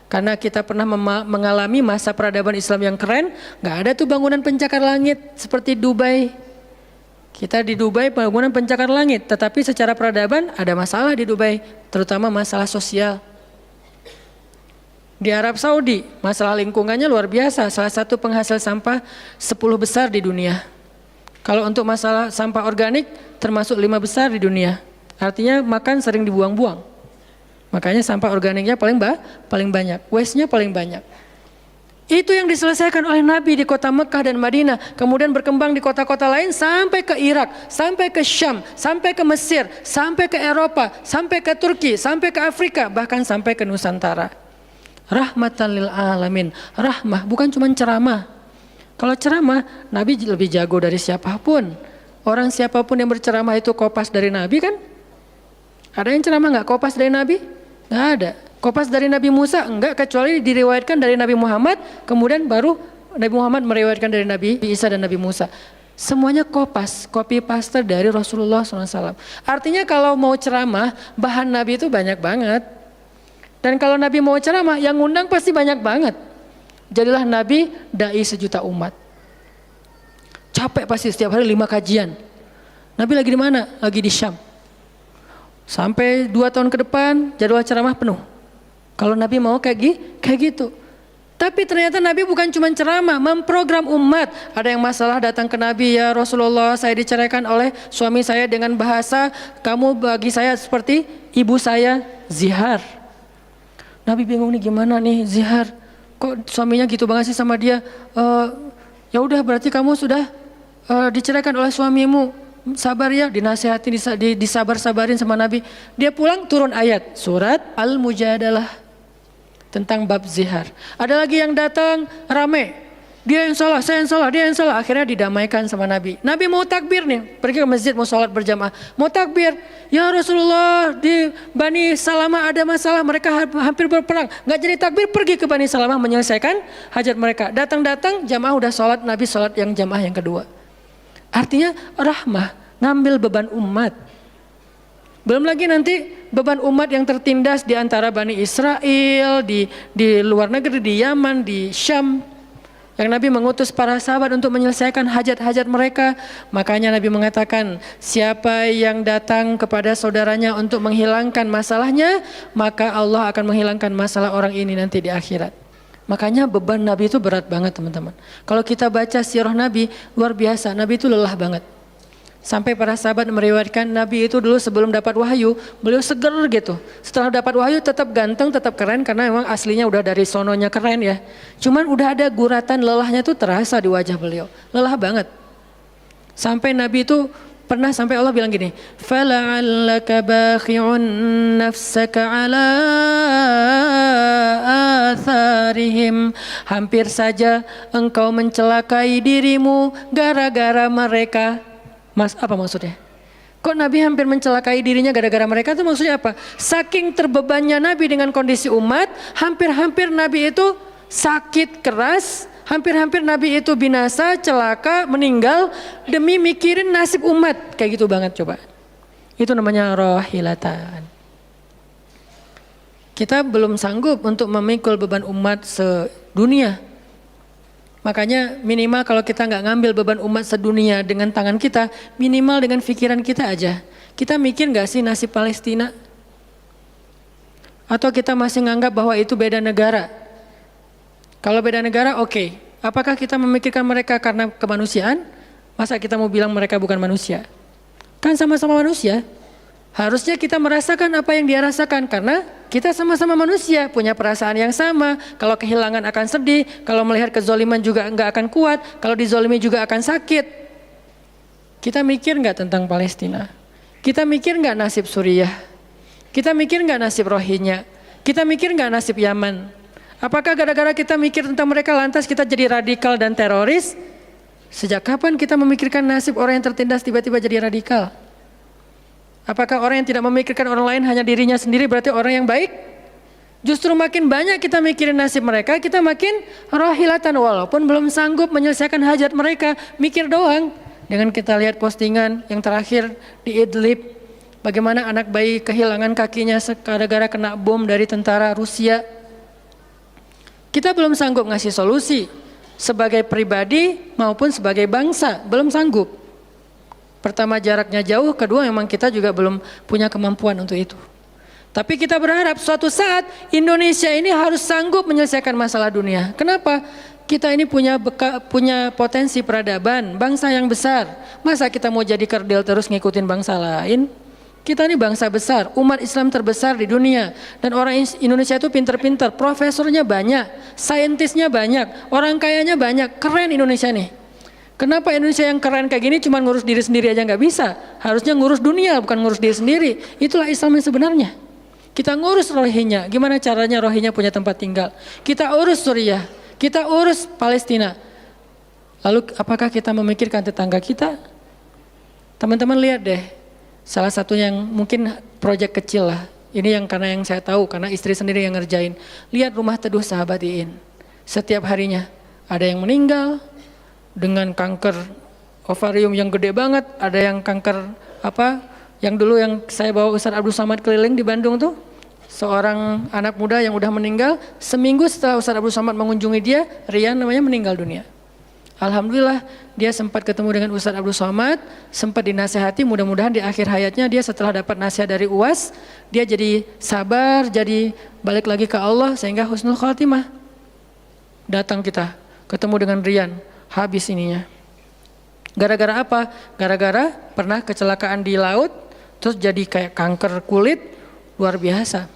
Karena kita pernah mengalami masa peradaban Islam yang keren, nggak ada tuh bangunan pencakar langit seperti Dubai. Kita di Dubai bangunan pencakar langit, tetapi secara peradaban ada masalah di Dubai, terutama masalah sosial. Di Arab Saudi masalah lingkungannya luar biasa, salah satu penghasil sampah 10 besar di dunia. Kalau untuk masalah sampah organik termasuk 5 besar di dunia. Artinya makan sering dibuang-buang. Makanya sampah organiknya paling banyak, waste-nya paling banyak. Itu yang diselesaikan oleh Nabi di kota Mekah dan Madinah. Kemudian berkembang di kota-kota lain sampai ke Irak, sampai ke Syam, sampai ke Mesir, sampai ke Eropa, sampai ke Turki, sampai ke Afrika, bahkan sampai ke Nusantara. Rahmatan lil alamin. Rahmah bukan cuma ceramah. Kalau ceramah, Nabi lebih jago dari siapapun. Orang siapapun yang berceramah itu kopas dari Nabi kan? Ada yang ceramah nggak kopas dari Nabi? Nggak ada. Kopas dari Nabi Musa? Enggak, kecuali diriwayatkan dari Nabi Muhammad, kemudian baru Nabi Muhammad meriwayatkan dari Nabi Isa dan Nabi Musa. Semuanya kopas, copy paste dari Rasulullah SAW. Artinya kalau mau ceramah, bahan Nabi itu banyak banget. Dan kalau Nabi mau ceramah, yang ngundang pasti banyak banget. Jadilah Nabi dai sejuta umat. Capek pasti setiap hari 5 kajian. Nabi lagi di mana? Lagi di Syam. Sampai 2 tahun ke depan jadwal ceramah penuh. Kalau Nabi mau kayak gitu. Tapi ternyata Nabi bukan cuma ceramah, memprogram umat. Ada yang masalah datang ke Nabi, ya Rasulullah, saya diceraikan oleh suami saya dengan bahasa kamu bagi saya seperti ibu saya, zihar. Nabi bingung nih, gimana nih zihar? Kok suaminya gitu banget sih sama dia? Ya udah, berarti kamu sudah diceraikan oleh suamimu. Sabar ya, dinasihati, disabar-sabarin sama Nabi. Dia pulang turun ayat surat Al-Mujadalah tentang bab zihar. Ada lagi yang datang rame. Dia yang salah, saya yang salah, dia yang salah. Akhirnya didamaikan sama Nabi. Nabi mau takbir nih, pergi ke masjid mau sholat berjamaah. Mau takbir, ya Rasulullah, di Bani Salamah ada masalah, mereka hampir berperang. Nggak jadi takbir, pergi ke Bani Salamah menyelesaikan hajat mereka. Datang-datang jamaah udah sholat, Nabi sholat yang jamaah yang kedua. Artinya rahmah, ngambil beban umat. Belum lagi nanti beban umat yang tertindas di antara Bani Israel, di luar negeri, di Yaman, di Syam. Yang Nabi mengutus para sahabat untuk menyelesaikan hajat-hajat mereka. Makanya Nabi mengatakan, siapa yang datang kepada saudaranya untuk menghilangkan masalahnya, maka Allah akan menghilangkan masalah orang ini nanti di akhirat. Makanya beban Nabi itu berat banget teman-teman. Kalau kita baca sirah Nabi, luar biasa, Nabi itu lelah banget. Sampai para sahabat meriwayatkan Nabi itu dulu sebelum dapat wahyu, beliau seger gitu. Setelah dapat wahyu tetap ganteng, tetap keren karena memang aslinya udah dari sononya keren ya. Cuman udah ada guratan lelahnya tuh terasa di wajah beliau. Lelah banget. Sampai Nabi itu pernah sampai Allah bilang gini, "Fala'allaka bakhi'un nafsaka 'ala atharihim." Hampir saja engkau mencelakai dirimu gara-gara mereka. Apa maksudnya? Kok Nabi hampir mencelakai dirinya gara-gara mereka, itu maksudnya apa? Saking terbebannya Nabi dengan kondisi umat, hampir-hampir Nabi itu sakit keras, hampir-hampir Nabi itu binasa, celaka, meninggal demi mikirin nasib umat. Kayak gitu banget coba. Itu namanya rohilatan. Kita belum sanggup untuk memikul beban umat sedunia. Makanya minimal kalau kita nggak ngambil beban umat sedunia dengan tangan kita, minimal dengan pikiran kita aja. Kita mikir nggak sih nasib Palestina? Atau kita masih nganggap bahwa itu beda negara? Kalau beda negara oke. Apakah kita memikirkan mereka karena kemanusiaan? Masa kita mau bilang mereka bukan manusia? Kan sama-sama manusia. Harusnya kita merasakan apa yang dia rasakan karena kita sama-sama manusia, punya perasaan yang sama. Kalau kehilangan akan sedih, kalau melihat kezoliman juga nggak akan kuat, kalau dizolimi juga akan sakit. Kita mikir nggak tentang Palestina? Kita mikir nggak nasib Suriah? Kita mikir nggak nasib Rohingya? Kita mikir nggak nasib Yaman? Apakah gara-gara kita mikir tentang mereka lantas kita jadi radikal dan teroris? Sejak kapan kita memikirkan nasib orang yang tertindas tiba-tiba jadi radikal? Apakah orang yang tidak memikirkan orang lain hanya dirinya sendiri berarti orang yang baik? Justru makin banyak kita mikirin nasib mereka, kita makin rohilatan walaupun belum sanggup menyelesaikan hajat mereka, mikir doang. Dengan kita lihat postingan yang terakhir di Idlib, bagaimana anak bayi kehilangan kakinya gara-gara kena bom dari tentara Rusia. Kita belum sanggup ngasih solusi sebagai pribadi maupun sebagai bangsa, belum sanggup. Pertama jaraknya jauh, kedua memang kita juga belum punya kemampuan untuk itu. Tapi kita berharap suatu saat Indonesia ini harus sanggup menyelesaikan masalah dunia. Kenapa? Kita ini punya potensi peradaban, bangsa yang besar. Masa kita mau jadi kerdil terus ngikutin bangsa lain? Kita ini bangsa besar, umat Islam terbesar di dunia. Dan orang Indonesia itu pinter-pinter, profesornya banyak, saintisnya banyak, orang kayanya banyak, keren Indonesia nih. Kenapa Indonesia yang keren kayak gini cuma ngurus diri sendiri aja nggak bisa? Harusnya ngurus dunia bukan ngurus diri sendiri. Itulah Islam yang sebenarnya. Kita ngurus Rohingya, gimana caranya Rohingya punya tempat tinggal? Kita urus Suriah, kita urus Palestina. Lalu apakah kita memikirkan tetangga kita? Teman-teman lihat deh, salah satu yang mungkin proyek kecil lah. Ini yang karena yang saya tahu, karena istri sendiri yang ngerjain. Lihat rumah teduh Sahabat Iin. Setiap harinya ada yang meninggal dengan kanker ovarium yang gede banget, ada yang kanker yang dulu yang saya bawa Ustaz Abdul Somad keliling di Bandung tuh, seorang anak muda yang udah meninggal, seminggu setelah Ustaz Abdul Somad mengunjungi dia, Rian namanya, meninggal dunia. Alhamdulillah dia sempat ketemu dengan Ustaz Abdul Somad, sempat dinasehati, mudah-mudahan di akhir hayatnya dia setelah dapat nasihat dari UAS, dia jadi sabar, jadi balik lagi ke Allah sehingga husnul khatimah. Datang kita ketemu dengan Rian, habis ininya. Gara-gara apa? Gara-gara pernah kecelakaan di laut, terus jadi kayak kanker kulit, luar biasa.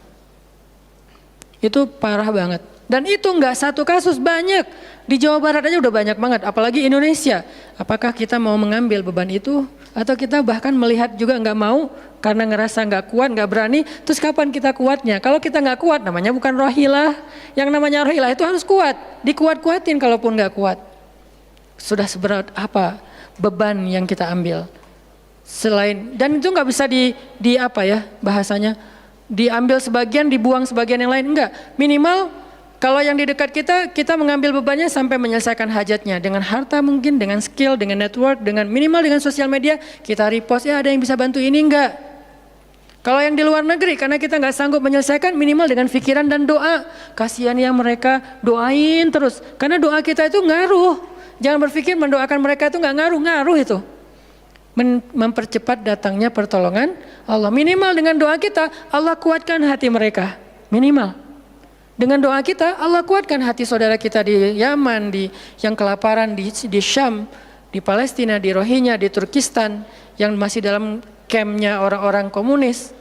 Itu parah banget. Dan itu nggak satu kasus, banyak. Di Jawa Barat aja udah banyak banget, apalagi Indonesia. Apakah kita mau mengambil beban itu? Atau kita bahkan melihat juga nggak mau, karena ngerasa nggak kuat, nggak berani. Terus kapan kita kuatnya? Kalau kita nggak kuat, namanya bukan rohilah. Yang namanya rohilah itu harus kuat. Dikuat-kuatin kalaupun nggak kuat. Sudah seberat apa beban yang kita ambil selain, dan itu nggak bisa di apa ya bahasanya, diambil sebagian dibuang sebagian yang lain, enggak. Minimal kalau yang di dekat kita mengambil bebannya sampai menyelesaikan hajatnya dengan harta, mungkin dengan skill, dengan network, dengan minimal dengan sosial media kita repost, ya ada yang bisa bantu ini, enggak. Kalau yang di luar negeri karena kita nggak sanggup menyelesaikan, minimal dengan pikiran dan doa. Kasihan ya mereka, doain terus karena doa kita itu ngaruh. Jangan berpikir mendoakan mereka itu nggak ngaruh itu. Mempercepat datangnya pertolongan Allah. Minimal dengan doa kita, Allah kuatkan hati mereka. Minimal. Dengan doa kita, Allah kuatkan hati saudara kita di Yaman, yang kelaparan di Syam, di Palestina, di Rohingya, di Turkistan, yang masih dalam campnya orang-orang komunis.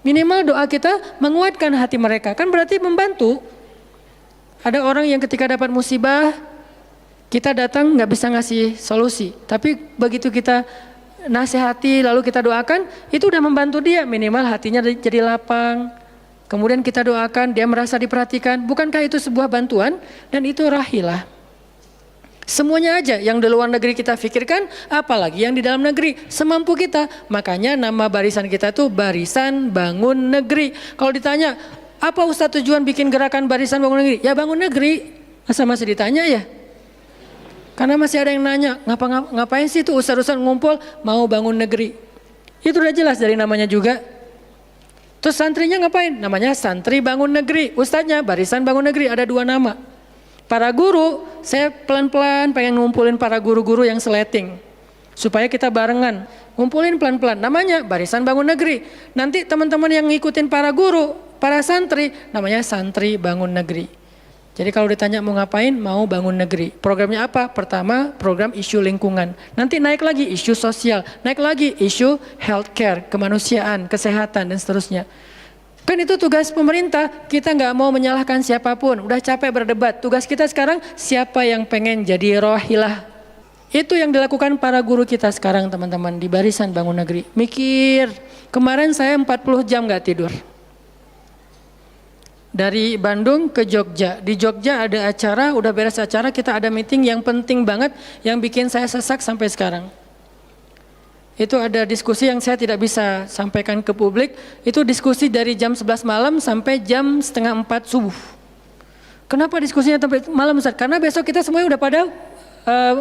Minimal doa kita menguatkan hati mereka. Kan berarti membantu. Ada orang yang ketika dapat musibah, kita datang nggak bisa ngasih solusi, tapi begitu kita nasihati lalu kita doakan, itu udah membantu dia, minimal hatinya jadi lapang. Kemudian kita doakan, dia merasa diperhatikan. Bukankah itu sebuah bantuan? Dan itu rahilah. Semuanya aja yang di luar negeri kita pikirkan, apalagi yang di dalam negeri, semampu kita. Makanya nama barisan kita tuh Barisan Bangun Negeri. Kalau ditanya, apa Ustadz tujuan bikin gerakan Barisan Bangun Negeri? Ya bangun negeri. Masa masih ditanya ya? Karena masih ada yang nanya, ngapain sih tuh ustadz-ustadz ngumpul mau bangun negeri? Itu udah jelas dari namanya juga. Terus santrinya ngapain? Namanya Santri Bangun Negeri. Ustadznya Barisan Bangun Negeri, ada 2 nama. Para guru, saya pelan-pelan pengen ngumpulin para guru-guru yang seleting. Supaya kita barengan, ngumpulin pelan-pelan. Namanya Barisan Bangun Negeri. Nanti teman-teman yang ngikutin para guru, para santri, namanya Santri Bangun Negeri. Jadi kalau ditanya mau ngapain, mau bangun negeri. Programnya apa? Pertama, program isu lingkungan. Nanti naik lagi isu sosial, naik lagi isu healthcare, kemanusiaan, kesehatan, dan seterusnya. Kan itu tugas pemerintah, kita nggak mau menyalahkan siapapun, udah capek berdebat. Tugas kita sekarang siapa yang pengen jadi rohilah. Itu yang dilakukan para guru kita sekarang teman-teman di Barisan Bangun Negeri. Mikir, kemarin saya 40 jam nggak tidur. Dari Bandung ke Jogja, di Jogja ada acara, udah beres acara kita ada meeting yang penting banget yang bikin saya sesak sampai sekarang. Itu ada diskusi yang saya tidak bisa sampaikan ke publik. Itu diskusi dari jam 11 malam sampai jam setengah 4 subuh. Kenapa diskusinya sampai malam Ustaz? Karena besok kita semuanya udah pada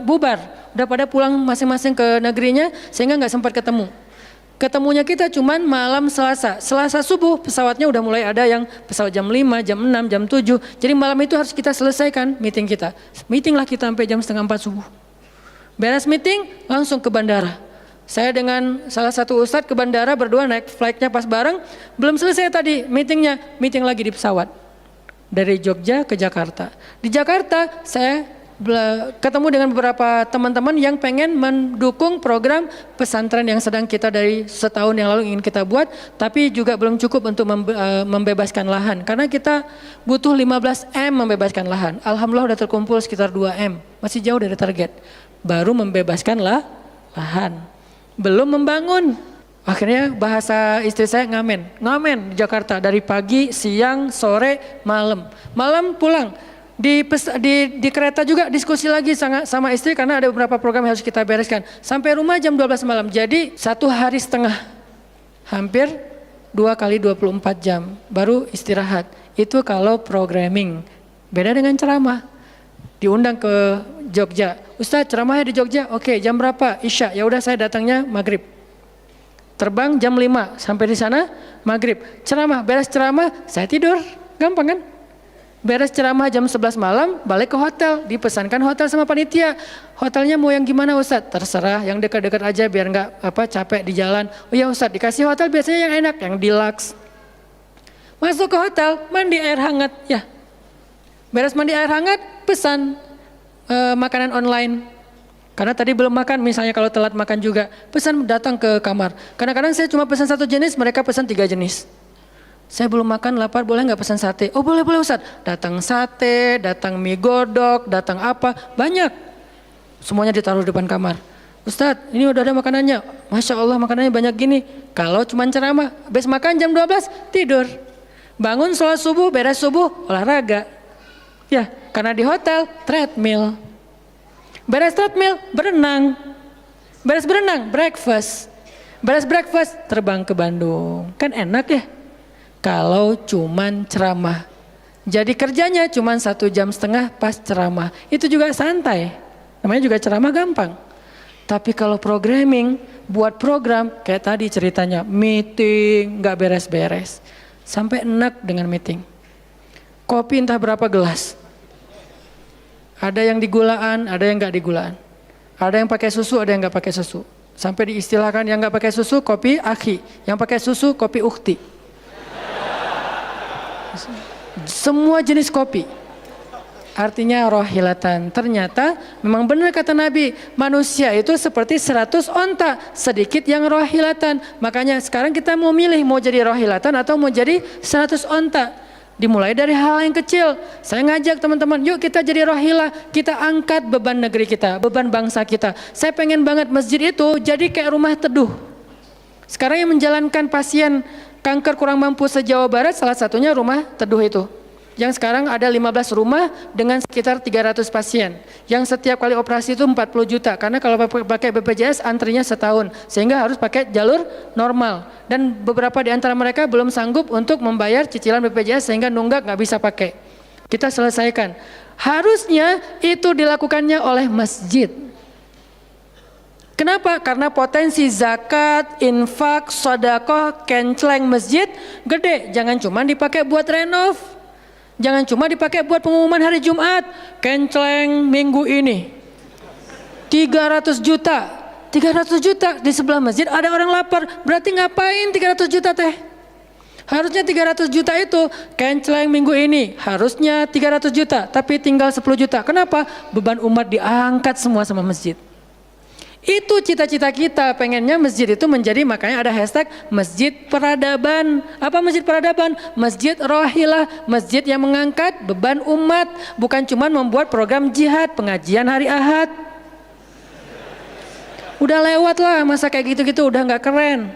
bubar. Udah pada pulang masing-masing ke negerinya sehingga nggak sempat ketemu. Ketemunya kita cuman malam Selasa. Selasa subuh pesawatnya udah mulai ada yang pesawat jam 5, jam 6, jam 7. Jadi malam itu harus kita selesaikan meeting kita. Meeting lah kita sampai jam setengah 4 subuh. Beres meeting langsung ke bandara. Saya dengan salah satu ustadz ke bandara berdua naik flightnya pas bareng. Belum selesai tadi meetingnya, meeting lagi di pesawat. Dari Jogja ke Jakarta. Di Jakarta saya ketemu dengan beberapa teman-teman yang pengen mendukung program pesantren yang sedang kita dari setahun yang lalu ingin kita buat. Tapi juga belum cukup untuk membebaskan lahan. Karena kita butuh 15 M membebaskan lahan. Alhamdulillah udah terkumpul sekitar 2 M. Masih jauh dari target. Baru membebaskan lahan. Belum membangun. Akhirnya bahasa istri saya ngamen di Jakarta dari pagi, siang, sore, malam. Malam pulang. Di kereta juga diskusi lagi sama istri karena ada beberapa program yang harus kita bereskan. Sampai rumah jam 12 malam. Jadi 1 hari setengah. Hampir 2 kali 24 jam. Baru istirahat. Itu kalau programming. Beda dengan ceramah. Diundang ke Jogja. Ustadz ceramahnya di Jogja, oke jam berapa? Isya, ya udah saya datangnya maghrib. Terbang jam 5, sampai di sana maghrib. Ceramah, beres ceramah, saya tidur. Gampang kan? Beres ceramah jam 11 malam, balik ke hotel. Dipesankan hotel sama panitia. Hotelnya mau yang gimana Ustadz? Terserah, yang dekat-dekat aja biar nggak capek di jalan. Oh ya Ustadz, dikasih hotel biasanya yang enak, yang deluxe. Masuk ke hotel, mandi air hangat. Ya, beres mandi air hangat, pesan makanan online. Karena tadi belum makan, misalnya kalau telat makan juga, pesan datang ke kamar. Kadang-kadang saya cuma pesan 1 jenis, mereka pesan 3 jenis. Saya belum makan, lapar, boleh nggak pesan sate? Oh boleh Ustadz. Datang sate, datang mie godok, datang apa, banyak. Semuanya ditaruh di depan kamar. Ustadz, ini udah ada makanannya. Masya Allah makanannya banyak gini. Kalau cuma ceramah, habis makan jam 12, tidur. Bangun sholat subuh, beres subuh, olahraga. Ya, karena di hotel, treadmill. Beres treadmill, berenang. Beres berenang, breakfast. Beres breakfast, terbang ke Bandung. Kan enak ya? Kalau cuman ceramah. Jadi kerjanya cuman 1,5 jam pas ceramah. Itu juga santai. Namanya juga ceramah gampang. Tapi kalau programming, buat program, kayak tadi ceritanya, meeting, gak beres-beres. Sampai enak dengan meeting. Kopi entah berapa gelas. Ada yang digulaan, ada yang nggak digulaan. Ada yang pakai susu, ada yang nggak pakai susu. Sampai diistilahkan yang nggak pakai susu kopi akhi, yang pakai susu kopi ukhti. Semua jenis kopi. Artinya rohilatan. Ternyata memang benar kata Nabi, manusia itu seperti 100 onta, sedikit yang rohilatan. Makanya sekarang kita mau milih mau jadi rohilatan atau mau jadi 100 onta. Dimulai dari hal yang kecil. Saya ngajak teman-teman, yuk kita jadi rohilah, kita angkat beban negeri kita, beban bangsa kita. Saya pengen banget masjid itu jadi kayak rumah teduh. Sekarang yang menjalankan pasien kanker kurang mampu se-Jawa Barat, salah satunya rumah teduh itu. Yang sekarang ada 15 rumah dengan sekitar 300 pasien. Yang setiap kali operasi itu 40 juta. Karena kalau pakai BPJS antrinya setahun. Sehingga harus pakai jalur normal. Dan beberapa di antara mereka belum sanggup untuk membayar cicilan BPJS sehingga nunggak nggak bisa pakai. Kita selesaikan. Harusnya itu dilakukannya oleh masjid. Kenapa? Karena potensi zakat, infak, sedekah, kenceleng masjid gede. Jangan cuma dipakai buat renov. Jangan cuma dipakai buat pengumuman hari Jumat. Kenceleng minggu ini 300 juta. 300 juta di sebelah masjid ada orang lapar. Berarti ngapain 300 juta teh? Harusnya 300 juta itu kenceleng minggu ini. Harusnya 300 juta. Tapi tinggal 10 juta. Kenapa? Beban umat diangkat semua sama masjid. Itu cita-cita kita, pengennya masjid itu menjadi, makanya ada hashtag masjid peradaban. Apa masjid peradaban? Masjid rohilah, masjid yang mengangkat beban umat, bukan cuma membuat program jihad, pengajian hari Ahad. Udah lewat lah masa kayak gitu-gitu, udah nggak keren.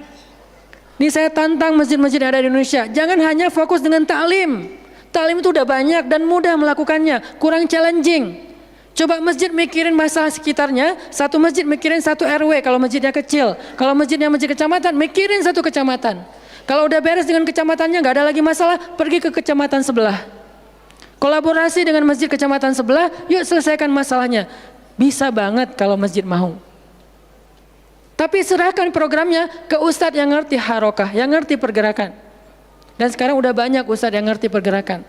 Ini saya tantang masjid-masjid yang ada di Indonesia, jangan hanya fokus dengan taklim. Taklim itu udah banyak dan mudah melakukannya, kurang challenging. Coba masjid mikirin masalah sekitarnya, satu masjid mikirin satu RW kalau masjidnya kecil. Kalau masjidnya masjid kecamatan, mikirin satu kecamatan. Kalau udah beres dengan kecamatannya, nggak ada lagi masalah, pergi ke kecamatan sebelah. Kolaborasi dengan masjid kecamatan sebelah, yuk selesaikan masalahnya. Bisa banget kalau masjid mau. Tapi serahkan programnya ke ustadz yang ngerti harokah, yang ngerti pergerakan. Dan sekarang udah banyak ustadz yang ngerti pergerakan.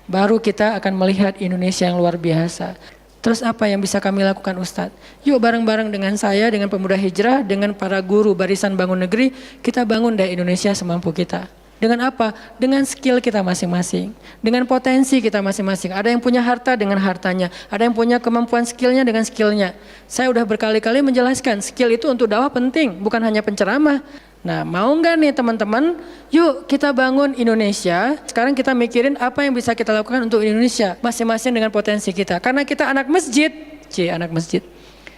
Baru kita akan melihat Indonesia yang luar biasa. Terus apa yang bisa kami lakukan Ustadz? Yuk bareng-bareng dengan saya, dengan pemuda hijrah, dengan para guru barisan bangun negeri, kita bangun deh Indonesia semampu kita. Dengan apa? Dengan skill kita masing-masing. Dengan potensi kita masing-masing. Ada yang punya harta dengan hartanya. Ada yang punya kemampuan skillnya dengan skillnya. Saya udah berkali-kali menjelaskan, skill itu untuk dakwah penting, bukan hanya penceramah. Nah, mau nggak nih teman-teman? Yuk kita bangun Indonesia. Sekarang kita mikirin apa yang bisa kita lakukan untuk Indonesia, masing-masing dengan potensi kita. Karena kita anak masjid, anak masjid.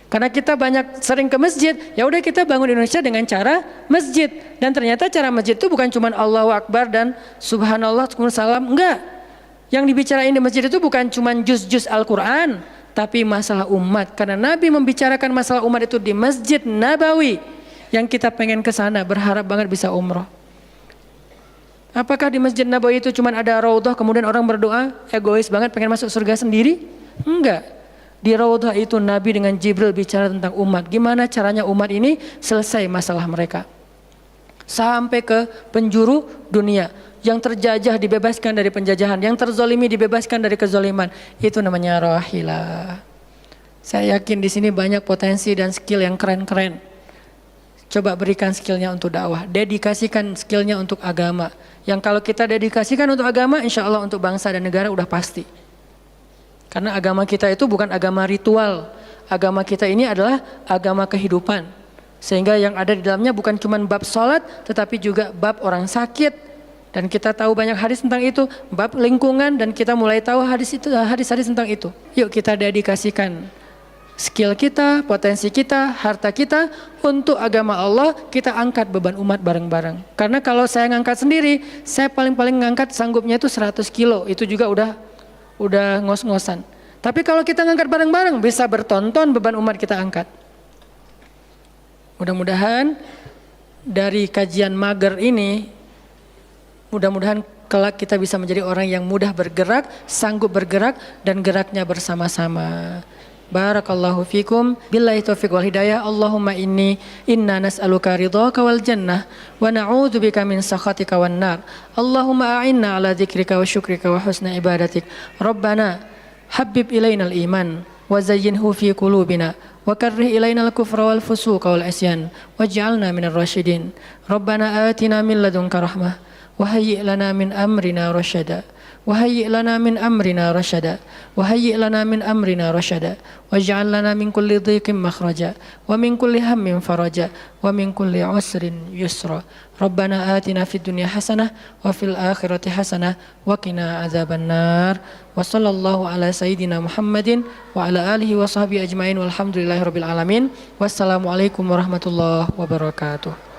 Karena kita banyak sering ke masjid, ya udah kita bangun Indonesia dengan cara masjid. Dan ternyata cara masjid itu bukan cuma Allahu Akbar dan Subhanallah, salam, enggak. Yang dibicarain di masjid itu bukan cuma juz-juz Al-Quran, tapi masalah umat. Karena Nabi membicarakan masalah umat itu di Masjid Nabawi. Yang kita pengen ke sana, berharap banget bisa umroh. Apakah di Masjid Nabawi itu cuma ada raudhah kemudian orang berdoa egois banget pengen masuk surga sendiri? Enggak. Di raudhah itu Nabi dengan Jibril bicara tentang umat. Gimana caranya umat ini selesai masalah mereka. Sampai ke penjuru dunia. Yang terjajah dibebaskan dari penjajahan, yang terzolimi dibebaskan dari kezoliman. Itu namanya rahilah. Saya yakin di sini banyak potensi dan skill yang keren-keren. Coba berikan skillnya untuk dakwah, dedikasikan skillnya untuk agama. Yang kalau kita dedikasikan untuk agama, insya Allah untuk bangsa dan negara udah pasti. Karena agama kita itu bukan agama ritual. Agama kita ini adalah agama kehidupan. Sehingga yang ada di dalamnya bukan cuma bab sholat, tetapi juga bab orang sakit. Dan kita tahu banyak hadis tentang itu, bab lingkungan, dan kita mulai tahu hadis-hadis tentang itu. Yuk kita dedikasikan skill kita, potensi kita, harta kita untuk agama Allah, kita angkat beban umat bareng-bareng. Karena kalau saya ngangkat sendiri, saya paling-paling ngangkat sanggupnya itu 100 kilo, itu juga udah ngos-ngosan. Tapi kalau kita ngangkat bareng-bareng, bisa bertonton beban umat kita angkat. Mudah-mudahan dari kajian mager ini, mudah-mudahan kelak kita bisa menjadi orang yang mudah bergerak, sanggup bergerak, dan geraknya bersama-sama. Barakallahu fikum, billahi taufiq wal hidayah. Allahumma inna nas'aluka ridhaka wal jannah wa na'udzubika min sakhatika wan nar. Allahumma a'inna ala dzikrika wa syukrika wa husna ibadatik. Rabbana habbib ilainal iman wa zayyinhu fi qulubina wa karrih ilainal kufra wal fusuqa wal isyan waj'alna minar rasyidin. Rabbana atina min ladunka rahmah wa hayyi' lana min amrina rasyada. وهيئ لنا من أمرنا رشدا وهيئ لنا من أمرنا رشدا واجعل لنا من كل ضيق مخرجا ومن كل هم فرجا ومن كل عسر يسرا ربنا آتنا في الدنيا حسنة وفي الآخرة حسنة وقنا عذاب النار وصلى الله على سيدنا محمد وعلى آله وصحبه أجمعين والحمد لله رب العالمين والسلام عليكم ورحمة الله وبركاته.